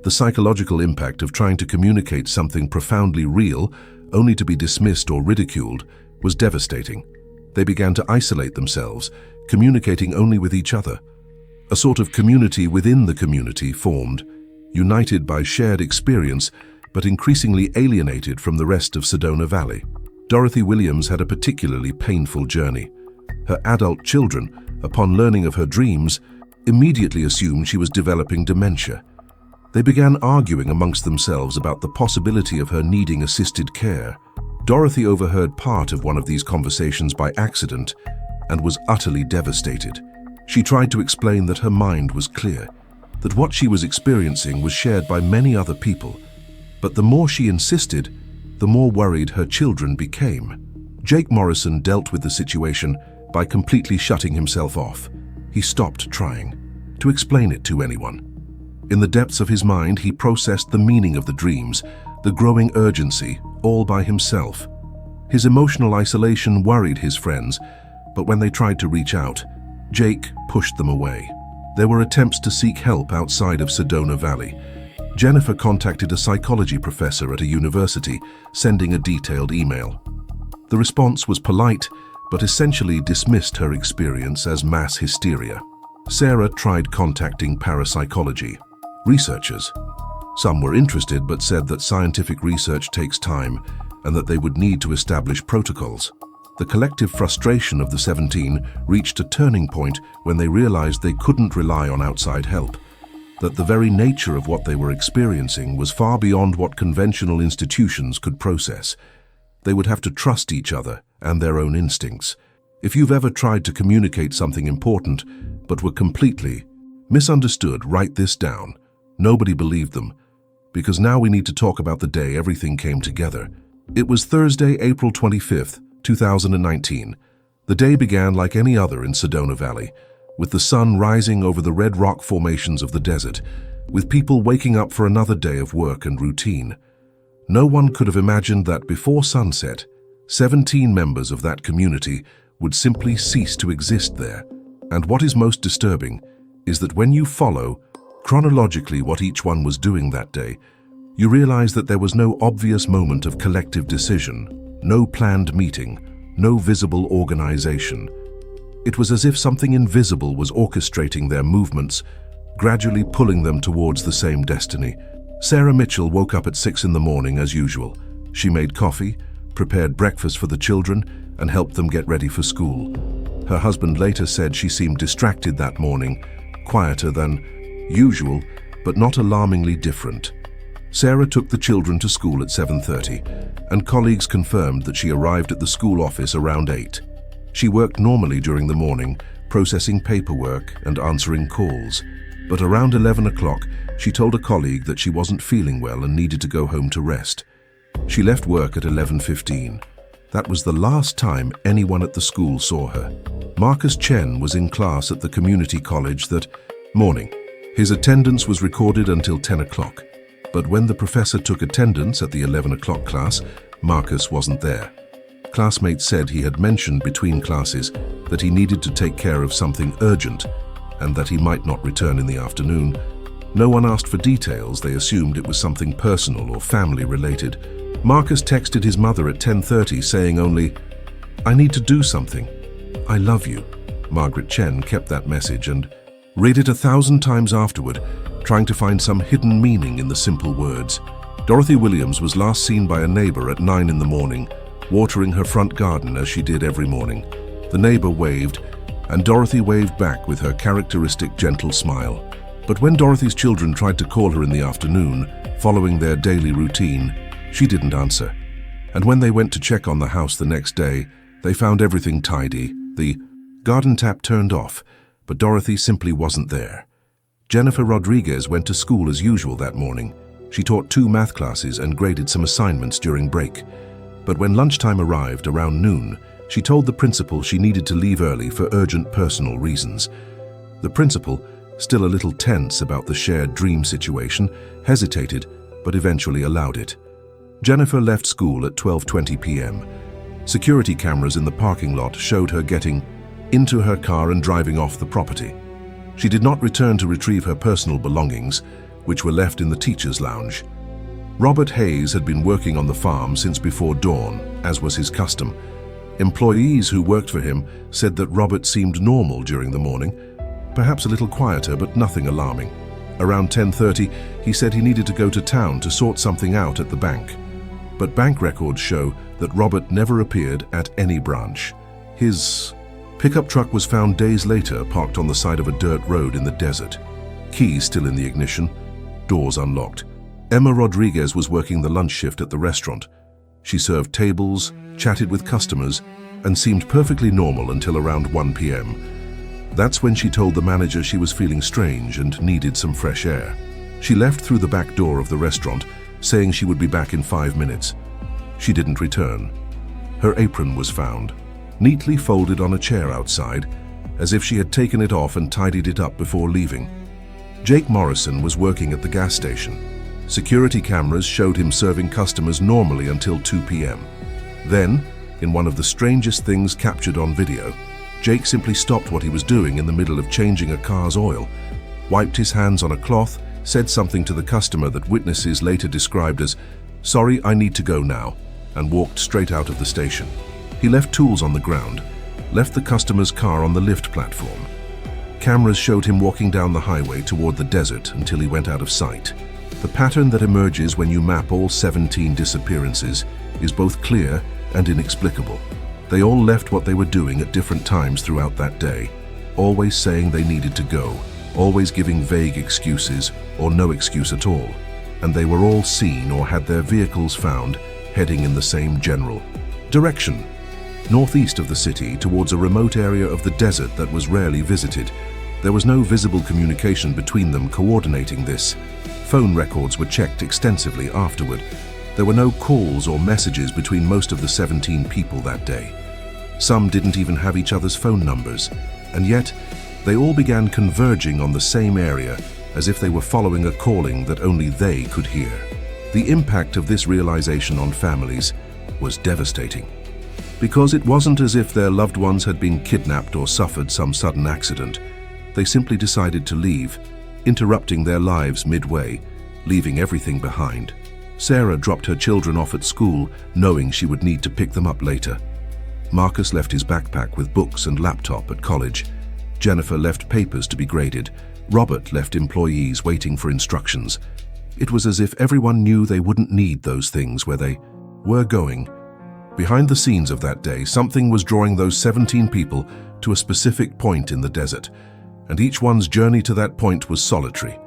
S1: The psychological impact of trying to communicate something profoundly real, only to be dismissed or ridiculed, was devastating. They began to isolate themselves, communicating only with each other. A sort of community within the community formed. united by shared experience, but increasingly alienated from the rest of Sedona Valley. Dorothy Williams had a particularly painful journey. Her adult children, upon learning of her dreams, immediately assumed she was developing dementia. They began arguing amongst themselves about the possibility of her needing assisted care. Dorothy overheard part of one of these conversations by accident and was utterly devastated. She tried to explain that her mind was clear, that what she was experiencing was shared by many other people. But the more she insisted, the more worried her children became. Jake Morrison dealt with the situation by completely shutting himself off. He stopped trying to explain it to anyone. In the depths of his mind, he processed the meaning of the dreams, the growing urgency, all by himself. His emotional isolation worried his friends, but when they tried to reach out, Jake pushed them away. There were attempts to seek help outside of Sedona Valley. Jennifer contacted a psychology professor at a university, sending a detailed email. The response was polite, but essentially dismissed her experience as mass hysteria. Sarah tried contacting parapsychology researchers. Some were interested but said that scientific research takes time and that they would need to establish protocols. The collective frustration of the 17 reached a turning point when they realized they couldn't rely on outside help, that the very nature of what they were experiencing was far beyond what conventional institutions could process. They would have to trust each other and their own instincts. If you've ever tried to communicate something important but were completely misunderstood, write this down. Nobody believed them, because now we need to talk about the day everything came together. It was Thursday, April 25th, 2019. The day began like any other in Sedona Valley, with the sun rising over the red rock formations of the desert, with people waking up for another day of work and routine. No one could have imagined that before sunset, 17 members of that community would simply cease to exist there. And what is most disturbing is that when you follow chronologically what each one was doing that day, you realize that there was no obvious moment of collective decision, no planned meeting, no visible organization. It was as if something invisible was orchestrating their movements, gradually pulling them towards the same destiny. Sarah Mitchell woke up at 6 in the morning as usual. She made coffee, prepared breakfast for the children, and helped them get ready for school. Her husband later said she seemed distracted that morning, quieter than usual, but not alarmingly different. Sarah took the children to school at 7:30, and colleagues confirmed that she arrived at the school office around 8. She worked normally during the morning, processing paperwork and answering calls. But around 11 o'clock, she told a colleague that she wasn't feeling well and needed to go home to rest. She left work at 11:15. That was the last time anyone at the school saw her. Marcus Chen was in class at the community college that morning. His attendance was recorded until 10 o'clock. But when the professor took attendance at the 11 o'clock class, Marcus wasn't there. Classmates said he had mentioned between classes that he needed to take care of something urgent and that he might not return in the afternoon. No one asked for details. They assumed it was something personal or family related. Marcus texted his mother at 10:30 saying only, "I need to do something. I love you." Margaret Chen kept that message and read it 1,000 times afterward, trying to find some hidden meaning in the simple words. Dorothy Williams was last seen by a neighbor at 9 in the morning, watering her front garden as she did every morning. The neighbor waved, and Dorothy waved back with her characteristic gentle smile. But when Dorothy's children tried to call her in the afternoon, following their daily routine, she didn't answer. And when they went to check on the house the next day, they found everything tidy. The garden tap turned off, but Dorothy simply wasn't there. Jennifer Rodriguez went to school as usual that morning. She taught 2 math classes and graded some assignments during break. But when lunchtime arrived around noon, she told the principal she needed to leave early for urgent personal reasons. The principal, still a little tense about the shared dream situation, hesitated, but eventually allowed it. Jennifer left school at 12:20 p.m. Security cameras in the parking lot showed her getting into her car and driving off the property. She did not return to retrieve her personal belongings, which were left in the teacher's lounge. Robert Hayes had been working on the farm since before dawn, as was his custom. Employees who worked for him said that Robert seemed normal during the morning, perhaps a little quieter, but nothing alarming. Around 10:30, he said he needed to go to town to sort something out at the bank. But bank records show that Robert never appeared at any branch. His pickup truck was found days later, parked on the side of a dirt road in the desert. Keys still in the ignition, doors unlocked. Emma Rodriguez was working the lunch shift at the restaurant. She served tables, chatted with customers, and seemed perfectly normal until around 1 p.m. That's when she told the manager she was feeling strange and needed some fresh air. She left through the back door of the restaurant, saying she would be back in 5 minutes. She didn't return. Her apron was found, neatly folded on a chair outside, as if she had taken it off and tidied it up before leaving. Jake Morrison was working at the gas station. Security cameras showed him serving customers normally until 2 p.m. Then, in one of the strangest things captured on video, Jake simply stopped what he was doing in the middle of changing a car's oil, wiped his hands on a cloth, said something to the customer that witnesses later described as, "Sorry, I need to go now," and walked straight out of the station. He left tools on the ground, left the customer's car on the lift platform. Cameras showed him walking down the highway toward the desert until he went out of sight. The pattern that emerges when you map all 17 disappearances is both clear and inexplicable. They all left what they were doing at different times throughout that day, always saying they needed to go, always giving vague excuses or no excuse at all. And they were all seen or had their vehicles found heading in the same general direction, northeast of the city towards a remote area of the desert that was rarely visited. There was no visible communication between them coordinating this. Phone records were checked extensively afterward. There were no calls or messages between most of the 17 people that day. Some didn't even have each other's phone numbers, and yet they all began converging on the same area as if they were following a calling that only they could hear. The impact of this realization on families was devastating, because it wasn't as if their loved ones had been kidnapped or suffered some sudden accident. They simply decided to leave, interrupting their lives midway, leaving everything behind. Sarah dropped her children off at school, knowing she would need to pick them up later. Marcus left his backpack with books and laptop at college. Jennifer left papers to be graded. Robert left employees waiting for instructions. It was as if everyone knew they wouldn't need those things where they were going. Behind the scenes of that day, something was drawing those 17 people to a specific point in the desert, and each one's journey to that point was solitary.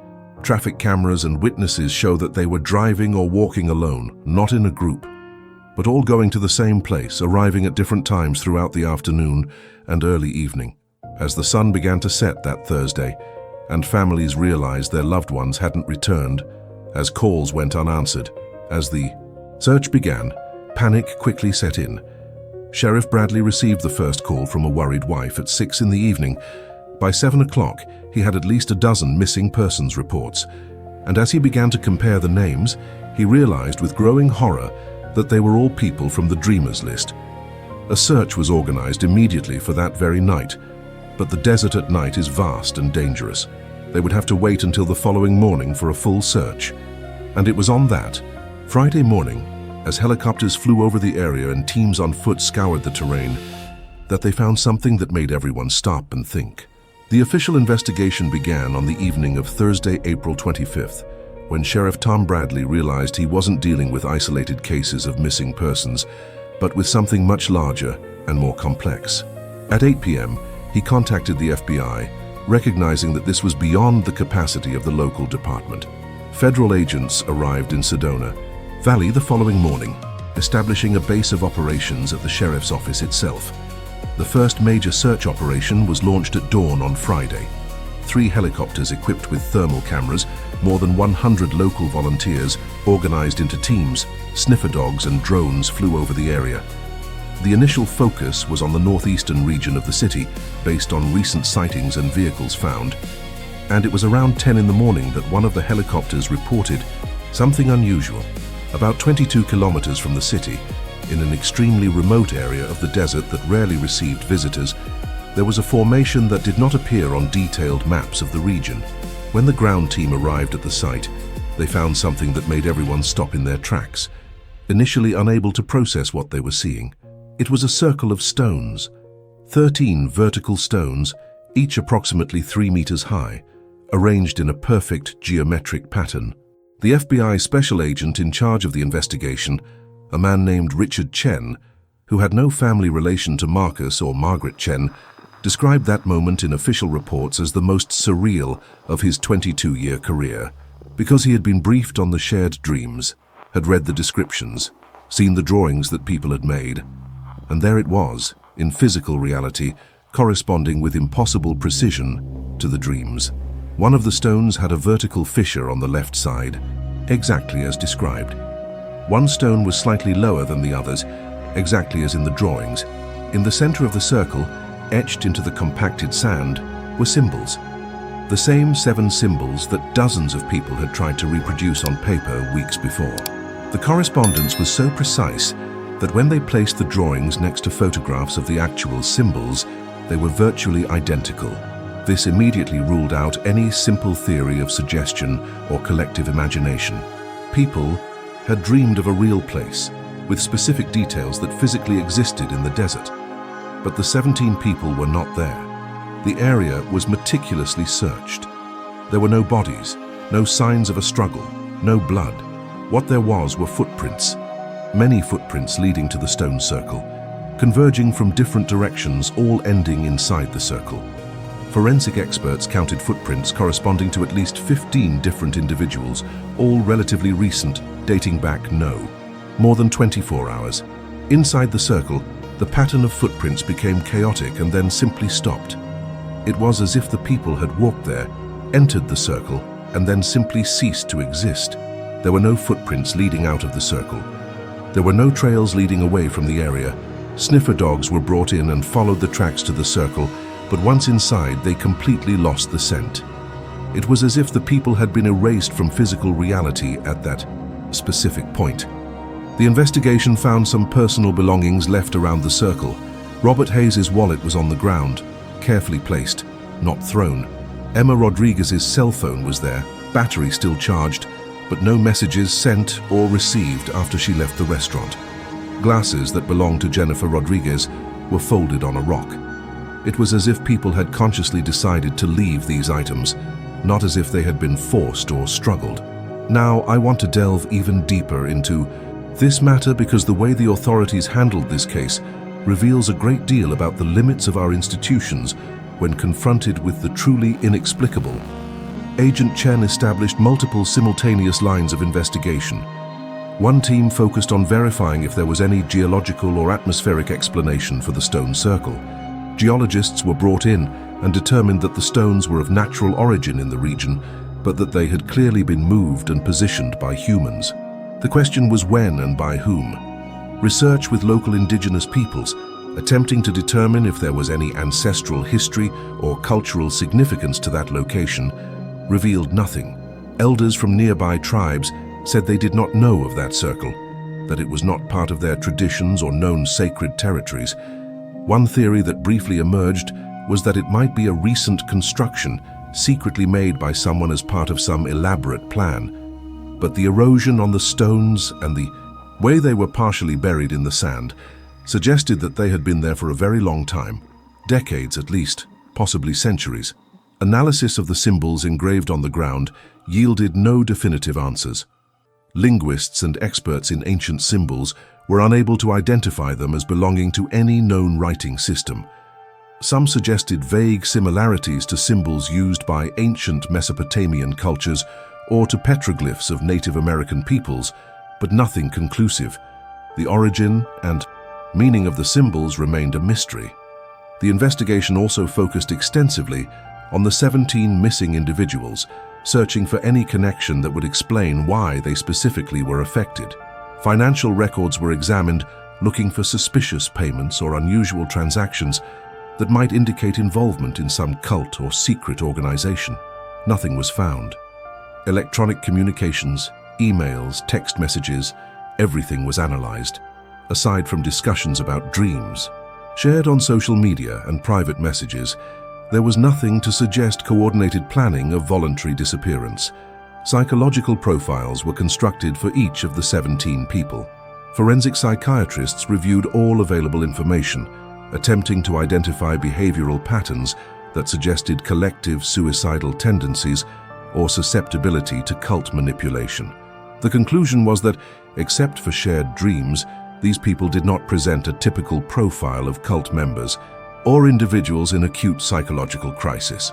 S1: Traffic cameras and witnesses show that they were driving or walking alone, not in a group, but all going to the same place, arriving at different times throughout the afternoon and early evening. As the sun began to set that Thursday, and families realized their loved ones hadn't returned, as calls went unanswered, as the search began, panic quickly set in. Sheriff Bradley received the first call from a worried wife at 6 in the evening. By 7 o'clock, he had at least a dozen missing persons reports, and as he began to compare the names, he realized with growing horror that they were all people from the Dreamers list. A search was organized immediately for that very night, but the desert at night is vast and dangerous. They would have to wait until the following morning for a full search. And it was on that Friday morning, as helicopters flew over the area and teams on foot scoured the terrain, that they found something that made everyone stop and think. The official investigation began on the evening of Thursday, April 25th, when Sheriff Tom Bradley realized he wasn't dealing with isolated cases of missing persons, but with something much larger and more complex. At 8 p.m., he contacted the FBI, recognizing that this was beyond the capacity of the local department. Federal agents arrived in Sedona Valley the following morning, establishing a base of operations at the sheriff's office itself. The first major search operation was launched at dawn on Friday. 3 helicopters equipped with thermal cameras, more than 100 local volunteers organized into teams, sniffer dogs and drones flew over the area. The initial focus was on the northeastern region of the city, based on recent sightings and vehicles found. And it was around 10 in the morning that one of the helicopters reported something unusual. About 22 kilometers from the city, in an extremely remote area of the desert that rarely received visitors, there was a formation that did not appear on detailed maps of the region. When the ground team arrived at the site, they found something that made everyone stop in their tracks, initially unable to process what they were seeing. It was a circle of stones, 13 vertical stones, each approximately 3 meters high, arranged in a perfect geometric pattern. The FBI special agent in charge of the investigation, a man named Richard Chen, who had no family relation to Marcus or Margaret Chen, described that moment in official reports as the most surreal of his 22-year career, because he had been briefed on the shared dreams, had read the descriptions, seen the drawings that people had made, and there it was, in physical reality, corresponding with impossible precision to the dreams. One of the stones had a vertical fissure on the left side, exactly as described. One stone was slightly lower than the others, exactly as in the drawings. In the center of the circle, etched into the compacted sand, were symbols. The same 7 symbols that dozens of people had tried to reproduce on paper weeks before. The correspondence was so precise that when they placed the drawings next to photographs of the actual symbols, they were virtually identical. This immediately ruled out any simple theory of suggestion or collective imagination. People had dreamed of a real place, with specific details that physically existed in the desert. But the 17 people were not there. The area was meticulously searched. There were no bodies, no signs of a struggle, no blood. What there was were footprints, many footprints leading to the stone circle, converging from different directions, all ending inside the circle. Forensic experts counted footprints corresponding to at least 15 different individuals, all relatively recent, dating back more than 24 hours. Inside the circle, the pattern of footprints became chaotic and then simply stopped. It was as if the people had walked there, entered the circle, and then simply ceased to exist. There were no footprints leading out of the circle. There were no trails leading away from the area. Sniffer dogs were brought in and followed the tracks to the circle, but once inside, they completely lost the scent. It was as if the people had been erased from physical reality at that specific point. The investigation found some personal belongings left around the circle. Robert Hayes' wallet was on the ground, carefully placed, not thrown. Emma Rodriguez's cell phone was there, battery still charged, but no messages sent or received after she left the restaurant. Glasses that belonged to Jennifer Rodriguez were folded on a rock. It was as if people had consciously decided to leave these items, not as if they had been forced or struggled. Now, I want to delve even deeper into this matter because the way the authorities handled this case reveals a great deal about the limits of our institutions when confronted with the truly inexplicable. Agent Chen established multiple simultaneous lines of investigation. One team focused on verifying if there was any geological or atmospheric explanation for the stone circle. Geologists were brought in and determined that the stones were of natural origin in the region, but that they had clearly been moved and positioned by humans. The question was when and by whom. Research with local indigenous peoples, attempting to determine if there was any ancestral history or cultural significance to that location, revealed nothing. Elders from nearby tribes said they did not know of that circle, that it was not part of their traditions or known sacred territories. One theory that briefly emerged was that it might be a recent construction secretly made by someone as part of some elaborate plan. But the erosion on the stones and the way they were partially buried in the sand suggested that they had been there for a very long time, decades at least, possibly centuries. Analysis of the symbols engraved on the ground yielded no definitive answers. Linguists and experts in ancient symbols were unable to identify them as belonging to any known writing system. Some suggested vague similarities to symbols used by ancient Mesopotamian cultures or to petroglyphs of Native American peoples, but nothing conclusive. The origin and meaning of the symbols remained a mystery. The investigation also focused extensively on the 17 missing individuals, searching for any connection that would explain why they specifically were affected. Financial records were examined, looking for suspicious payments or unusual transactions that might indicate involvement in some cult or secret organization. Nothing was found. Electronic communications, emails, text messages, everything was analyzed, aside from discussions about dreams. Shared on social media and private messages, there was nothing to suggest coordinated planning of voluntary disappearance. Psychological profiles were constructed for each of the 17 people. Forensic psychiatrists reviewed all available information, attempting to identify behavioral patterns that suggested collective suicidal tendencies or susceptibility to cult manipulation. The conclusion was that, except for shared dreams, these people did not present a typical profile of cult members or individuals in acute psychological crisis.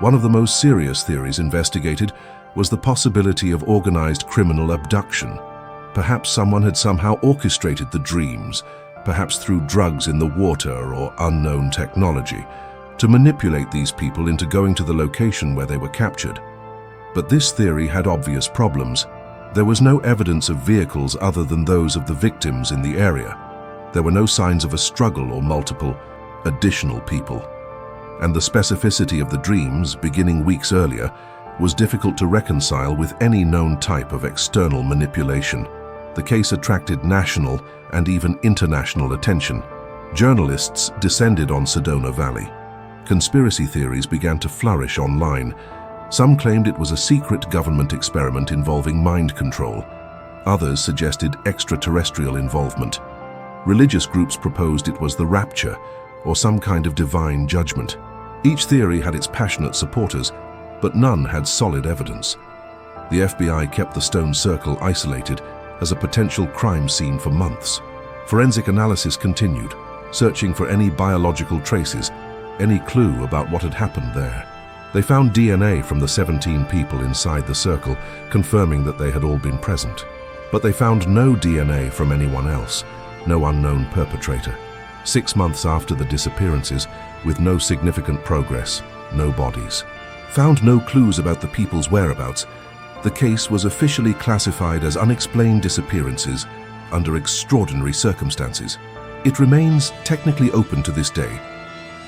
S1: One of the most serious theories investigated was the possibility of organized criminal abduction. Perhaps someone had somehow orchestrated the dreams, perhaps through drugs in the water or unknown technology, to manipulate these people into going to the location where they were captured. But this theory had obvious problems. There was no evidence of vehicles other than those of the victims in the area. There were no signs of a struggle or multiple additional people. And the specificity of the dreams, beginning weeks earlier, was difficult to reconcile with any known type of external manipulation. The case attracted national and even international attention. Journalists descended on Sedona Valley. Conspiracy theories began to flourish online. Some claimed it was a secret government experiment involving mind control. Others suggested extraterrestrial involvement. Religious groups proposed it was the rapture or some kind of divine judgment. Each theory had its passionate supporters, but none had solid evidence. The FBI kept the stone circle isolated as a potential crime scene for months. Forensic analysis continued, searching for any biological traces, any clue about what had happened there. They found DNA from the 17 people inside the circle, confirming that they had all been present. But they found no DNA from anyone else, no unknown perpetrator. 6 months after the disappearances, with no significant progress, no bodies. Found no clues about the people's whereabouts, the case was officially classified as unexplained disappearances under extraordinary circumstances. It remains technically open to this day,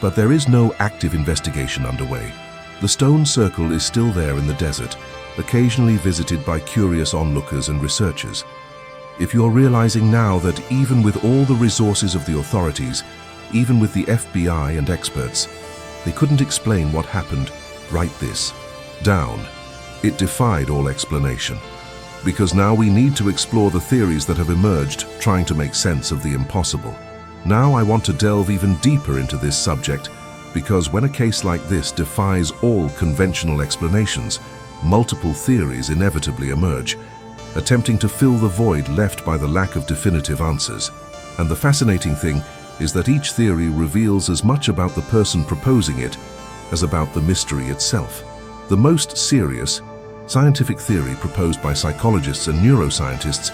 S1: but there is no active investigation underway. The stone circle is still there in the desert, occasionally visited by curious onlookers and researchers. If you're realizing now that even with all the resources of the authorities, even with the FBI and experts, they couldn't explain what happened, write this down. It defied all explanation. Because now we need to explore the theories that have emerged, trying to make sense of the impossible. Now I want to delve even deeper into this subject, because when a case like this defies all conventional explanations, multiple theories inevitably emerge, attempting to fill the void left by the lack of definitive answers. And the fascinating thing is that each theory reveals as much about the person proposing it as about the mystery itself. The most serious scientific theory proposed by psychologists and neuroscientists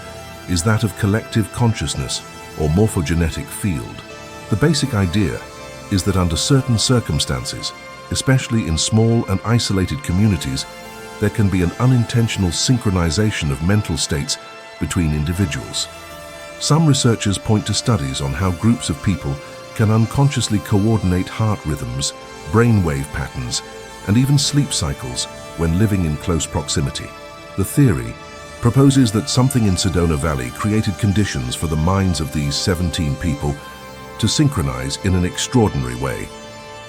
S1: is that of collective consciousness or morphogenetic field. The basic idea is that under certain circumstances, especially in small and isolated communities, there can be an unintentional synchronization of mental states between individuals. Some researchers point to studies on how groups of people can unconsciously coordinate heart rhythms, brainwave patterns, and even sleep cycles when living in close proximity. The theory proposes that something in Sedona Valley created conditions for the minds of these 17 people to synchronize in an extraordinary way,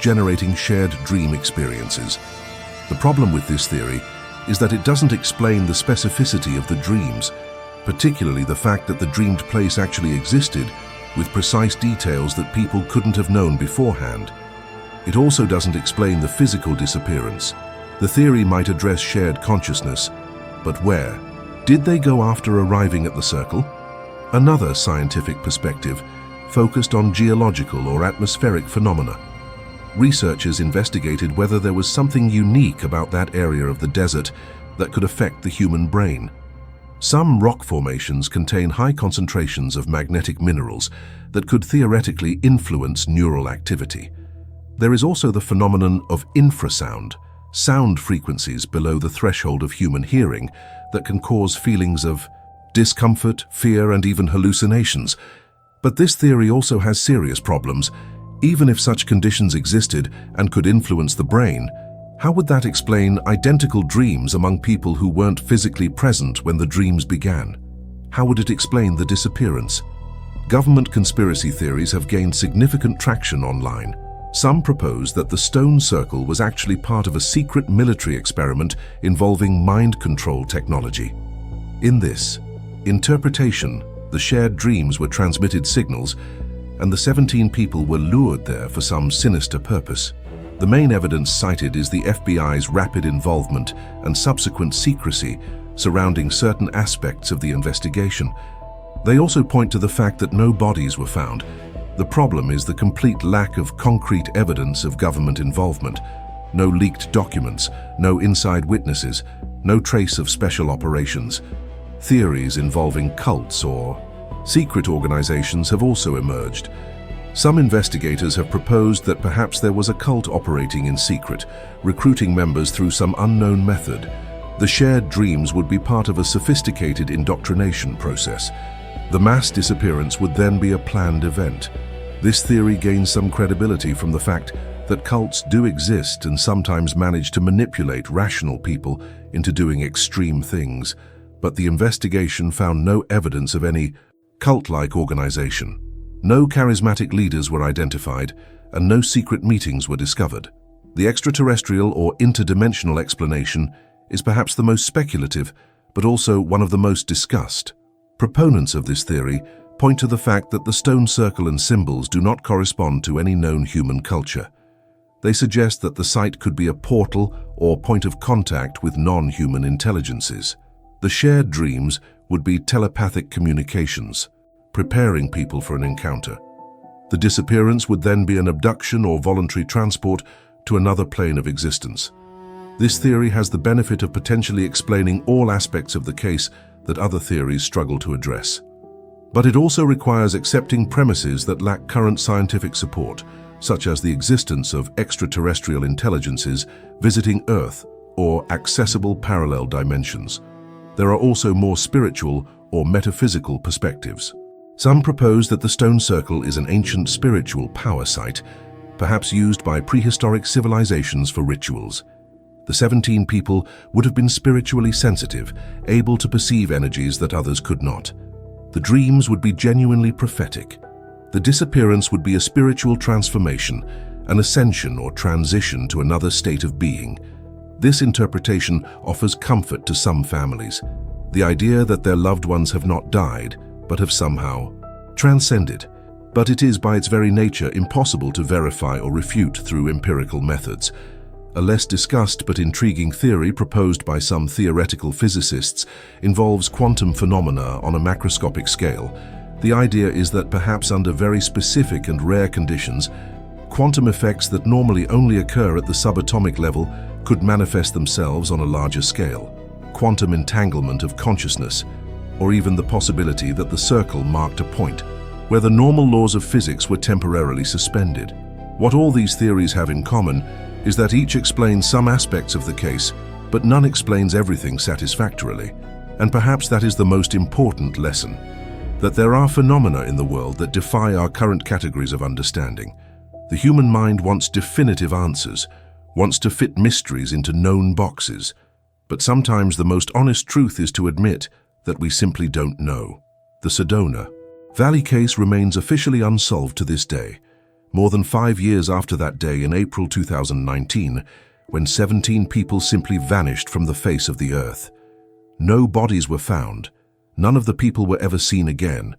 S1: generating shared dream experiences. The problem with this theory is that it doesn't explain the specificity of the dreams, particularly the fact that the dreamed place actually existed with precise details that people couldn't have known beforehand. It also doesn't explain the physical disappearance. The theory might address shared consciousness, but where? Did they go after arriving at the circle? Another scientific perspective focused on geological or atmospheric phenomena. Researchers investigated whether there was something unique about that area of the desert that could affect the human brain. Some rock formations contain high concentrations of magnetic minerals that could theoretically influence neural activity. There is also the phenomenon of infrasound, sound frequencies below the threshold of human hearing that can cause feelings of discomfort, fear, and even hallucinations. But this theory also has serious problems. Even if such conditions existed and could influence the brain, how would that explain identical dreams among people who weren't physically present when the dreams began? How would it explain the disappearance? Government conspiracy theories have gained significant traction online. Some propose that the stone circle was actually part of a secret military experiment involving mind control technology. In this interpretation, the shared dreams were transmitted signals, and the 17 people were lured there for some sinister purpose. The main evidence cited is the FBI's rapid involvement and subsequent secrecy surrounding certain aspects of the investigation. They also point to the fact that no bodies were found. The problem is the complete lack of concrete evidence of government involvement. No leaked documents, no inside witnesses, no trace of special operations. Theories involving cults or secret organizations have also emerged. Some investigators have proposed that perhaps there was a cult operating in secret, recruiting members through some unknown method. The shared dreams would be part of a sophisticated indoctrination process. The mass disappearance would then be a planned event. This theory gains some credibility from the fact that cults do exist and sometimes manage to manipulate rational people into doing extreme things, but the investigation found no evidence of any cult-like organization. No charismatic leaders were identified, and no secret meetings were discovered. The extraterrestrial or interdimensional explanation is perhaps the most speculative, but also one of the most discussed. Proponents of this theory point to the fact that the stone circle and symbols do not correspond to any known human culture. They suggest that the site could be a portal or point of contact with non-human intelligences. The shared dreams would be telepathic communications, preparing people for an encounter. The disappearance would then be an abduction or voluntary transport to another plane of existence. This theory has the benefit of potentially explaining all aspects of the case that other theories struggle to address. But it also requires accepting premises that lack current scientific support, such as the existence of extraterrestrial intelligences visiting Earth or accessible parallel dimensions. There are also more spiritual or metaphysical perspectives. Some propose that the stone circle is an ancient spiritual power site, perhaps used by prehistoric civilizations for rituals. The 17 people would have been spiritually sensitive, able to perceive energies that others could not. The dreams would be genuinely prophetic. The disappearance would be a spiritual transformation, an ascension or transition to another state of being. This interpretation offers comfort to some families. The idea that their loved ones have not died, but have somehow transcended. But it is by its very nature impossible to verify or refute through empirical methods. A less discussed but intriguing theory proposed by some theoretical physicists involves quantum phenomena on a macroscopic scale. The idea is that perhaps under very specific and rare conditions, quantum effects that normally only occur at the subatomic level could manifest themselves on a larger scale. Quantum entanglement of consciousness, or even the possibility that the circle marked a point where the normal laws of physics were temporarily suspended. What all these theories have in common is that each explains some aspects of the case, but none explains everything satisfactorily. And perhaps that is the most important lesson, that there are phenomena in the world that defy our current categories of understanding. The human mind wants definitive answers, wants to fit mysteries into known boxes, but sometimes the most honest truth is to admit that we simply don't know. The Sedona Valley case remains officially unsolved to this day, more than 5 years after that day in April 2019, when 17 people simply vanished from the face of the earth. No bodies were found. None of the people were ever seen again.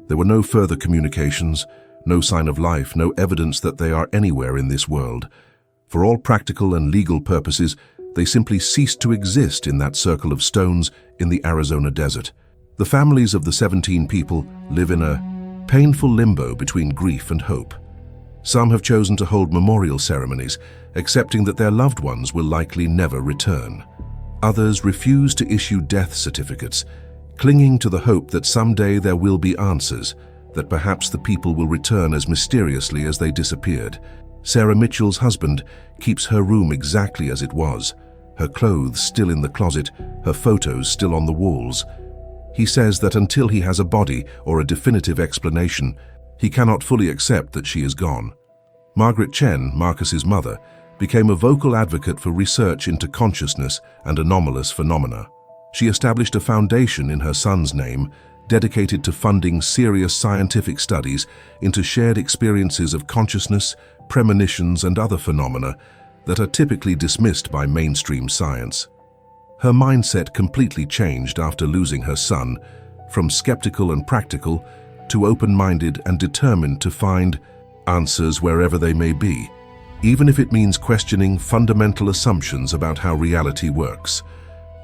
S1: There were no further communications, no sign of life, no evidence that they are anywhere in this world. For all practical and legal purposes, they simply ceased to exist in that circle of stones in the Arizona desert. The families of the 17 people live in a painful limbo between grief and hope. Some have chosen to hold memorial ceremonies, accepting that their loved ones will likely never return. Others refuse to issue death certificates, clinging to the hope that someday there will be answers, that perhaps the people will return as mysteriously as they disappeared. Sarah Mitchell's husband keeps her room exactly as it was, her clothes still in the closet, her photos still on the walls. He says that until he has a body or a definitive explanation, he cannot fully accept that she is gone. Margaret Chen, Marcus's mother, became a vocal advocate for research into consciousness and anomalous phenomena. She established a foundation in her son's name, dedicated to funding serious scientific studies into shared experiences of consciousness, premonitions, and other phenomena that are typically dismissed by mainstream science. Her mindset completely changed after losing her son, from skeptical and practical to open-minded and determined to find answers wherever they may be, even if it means questioning fundamental assumptions about how reality works.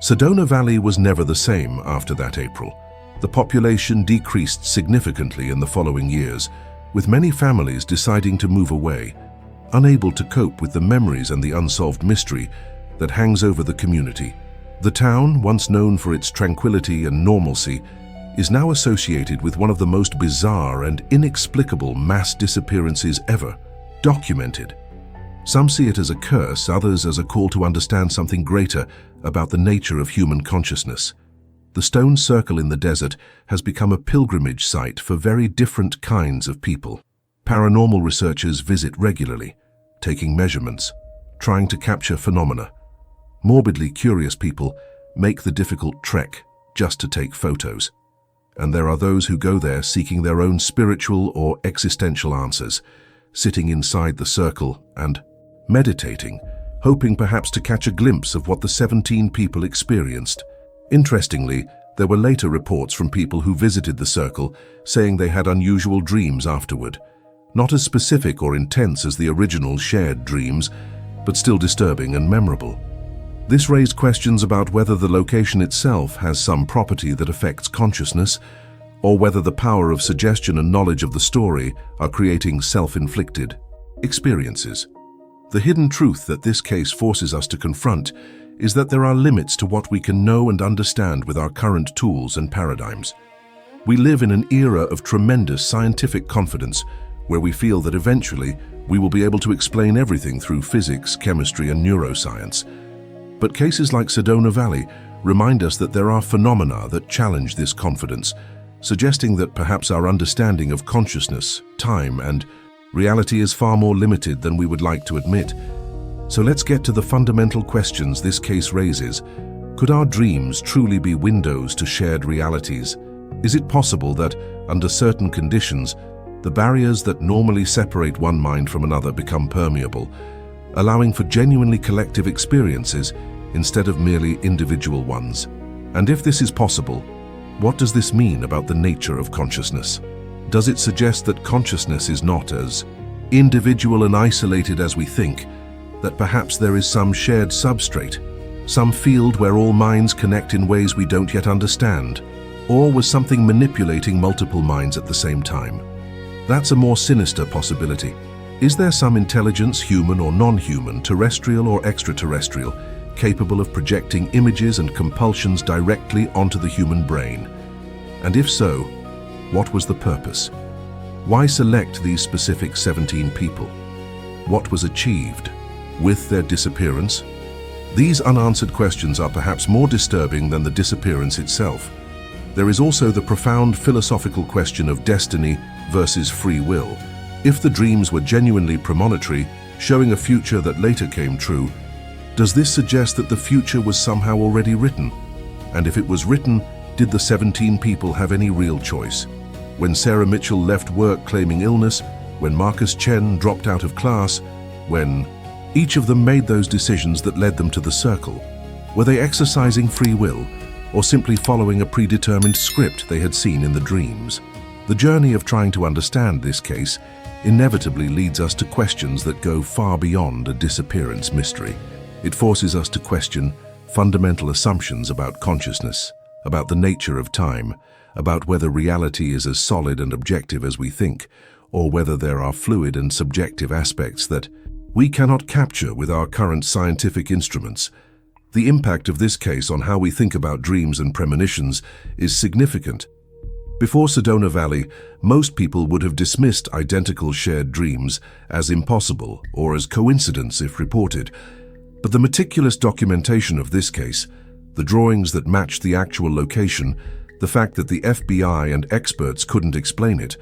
S1: Sedona Valley was never the same after that April. The population decreased significantly in the following years, with many families deciding to move away, unable to cope with the memories and the unsolved mystery that hangs over the community. The town, once known for its tranquility and normalcy, is now associated with one of the most bizarre and inexplicable mass disappearances ever documented. Some see it as a curse, others as a call to understand something greater about the nature of human consciousness. The stone circle in the desert has become a pilgrimage site for very different kinds of people. Paranormal researchers visit regularly, taking measurements, trying to capture phenomena. Morbidly curious people make the difficult trek just to take photos. And there are those who go there seeking their own spiritual or existential answers, sitting inside the circle and meditating, hoping perhaps to catch a glimpse of what the 17 people experienced. Interestingly, there were later reports from people who visited the circle saying they had unusual dreams afterward. Not as specific or intense as the original shared dreams, but still disturbing and memorable. This raised questions about whether the location itself has some property that affects consciousness, or whether the power of suggestion and knowledge of the story are creating self-inflicted experiences. The hidden truth that this case forces us to confront is that there are limits to what we can know and understand with our current tools and paradigms. We live in an era of tremendous scientific confidence, where we feel that eventually we will be able to explain everything through physics, chemistry, and neuroscience. But cases like Sedona Valley remind us that there are phenomena that challenge this confidence, suggesting that perhaps our understanding of consciousness, time, and reality is far more limited than we would like to admit. So let's get to the fundamental questions this case raises. Could our dreams truly be windows to shared realities? Is it possible that, under certain conditions, the barriers that normally separate one mind from another become permeable, allowing for genuinely collective experiences instead of merely individual ones? And if this is possible, what does this mean about the nature of consciousness? Does it suggest that consciousness is not as individual and isolated as we think, that perhaps there is some shared substrate, some field where all minds connect in ways we don't yet understand? Or was something manipulating multiple minds at the same time? That's a more sinister possibility. Is there some intelligence, human or non-human, terrestrial or extraterrestrial, capable of projecting images and compulsions directly onto the human brain? And if so, what was the purpose? Why select these specific 17 people? What was achieved with their disappearance? These unanswered questions are perhaps more disturbing than the disappearance itself. There is also the profound philosophical question of destiny versus free will. If the dreams were genuinely premonitory, showing a future that later came true, does this suggest that the future was somehow already written? And if it was written, did the 17 people have any real choice? When Sarah Mitchell left work claiming illness, when Marcus Chen dropped out of class, when each of them made those decisions that led them to the circle, were they exercising free will or simply following a predetermined script they had seen in the dreams? The journey of trying to understand this case inevitably leads us to questions that go far beyond a disappearance mystery. It forces us to question fundamental assumptions about consciousness, about the nature of time, about whether reality is as solid and objective as we think, or whether there are fluid and subjective aspects that we cannot capture with our current scientific instruments. The impact of this case on how we think about dreams and premonitions is significant. Before Sedona Valley, most people would have dismissed identical shared dreams as impossible or as coincidence if reported. But the meticulous documentation of this case, the drawings that matched the actual location, the fact that the FBI and experts couldn't explain it,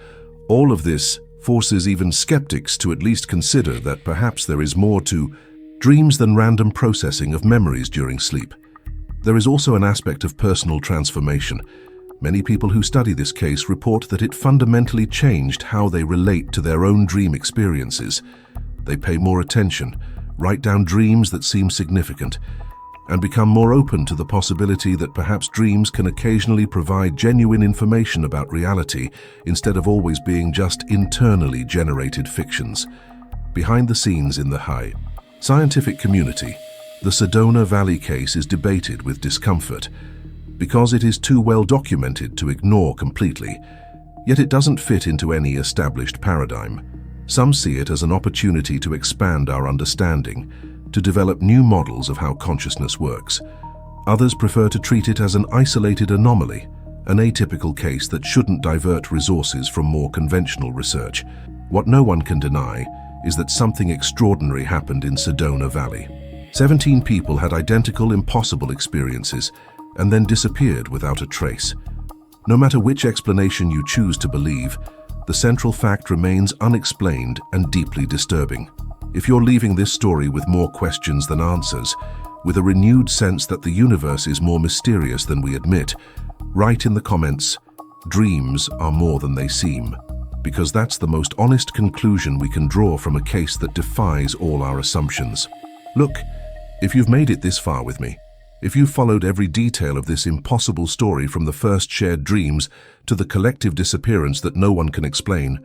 S1: all of this forces even skeptics to at least consider that perhaps there is more to dreams than random processing of memories during sleep. There is also an aspect of personal transformation. Many people who study this case report that it fundamentally changed how they relate to their own dream experiences. They pay more attention, write down dreams that seem significant, and become more open to the possibility that perhaps dreams can occasionally provide genuine information about reality instead of always being just internally generated fictions. Behind the scenes in the high scientific community, the Sedona Valley case is debated with discomfort because it is too well documented to ignore completely, yet it doesn't fit into any established paradigm. Some see it as an opportunity to expand our understanding, to develop new models of how consciousness works. Others prefer to treat it as an isolated anomaly, an atypical case that shouldn't divert resources from more conventional research. What no one can deny is that something extraordinary happened in Sedona Valley. 17 people had identical, impossible experiences and then disappeared without a trace. No matter which explanation you choose to believe, the central fact remains unexplained and deeply disturbing. If you're leaving this story with more questions than answers, with a renewed sense that the universe is more mysterious than we admit, write in the comments, "Dreams are more than they seem," because that's the most honest conclusion we can draw from a case that defies all our assumptions. Look, if you've made it this far with me, if you've followed every detail of this impossible story from the first shared dreams to the collective disappearance that no one can explain,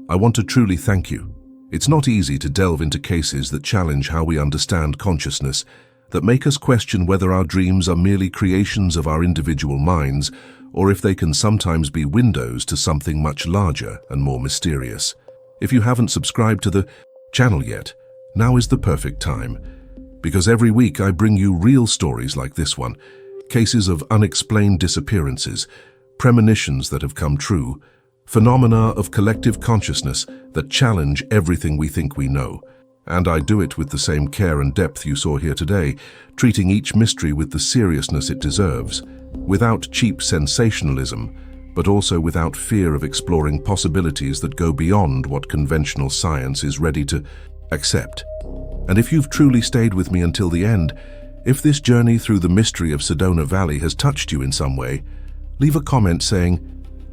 S1: I want to truly thank you. It's not easy to delve into cases that challenge how we understand consciousness, that make us question whether our dreams are merely creations of our individual minds, or if they can sometimes be windows to something much larger and more mysterious. If you haven't subscribed to the channel yet, now is the perfect time, because every week I bring you real stories like this one, cases of unexplained disappearances, premonitions that have come true, phenomena of collective consciousness that challenge everything we think we know. And I do it with the same care and depth you saw here today, treating each mystery with the seriousness it deserves, without cheap sensationalism, but also without fear of exploring possibilities that go beyond what conventional science is ready to accept. And if you've truly stayed with me until the end, if this journey through the mystery of Sedona Valley has touched you in some way, leave a comment saying,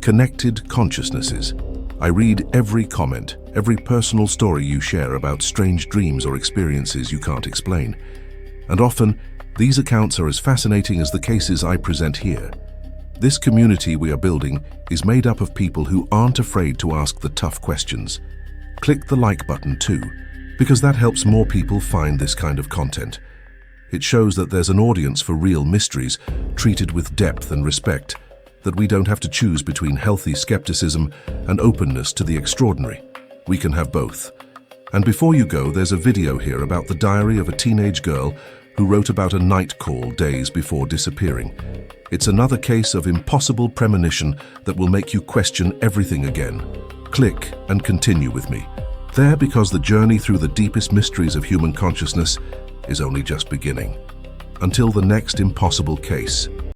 S1: "Connected Consciousnesses." I read every comment, every personal story you share about strange dreams or experiences you can't explain. And often, these accounts are as fascinating as the cases I present here. This community we are building is made up of people who aren't afraid to ask the tough questions. Click the like button too, because that helps more people find this kind of content. It shows that there's an audience for real mysteries, treated with depth and respect, that we don't have to choose between healthy skepticism and openness to the extraordinary. We can have both. And before you go, there's a video here about the diary of a teenage girl who wrote about a night call days before disappearing. It's another case of impossible premonition that will make you question everything again. Click and continue with me. There, because the journey through the deepest mysteries of human consciousness is only just beginning. Until the next impossible case.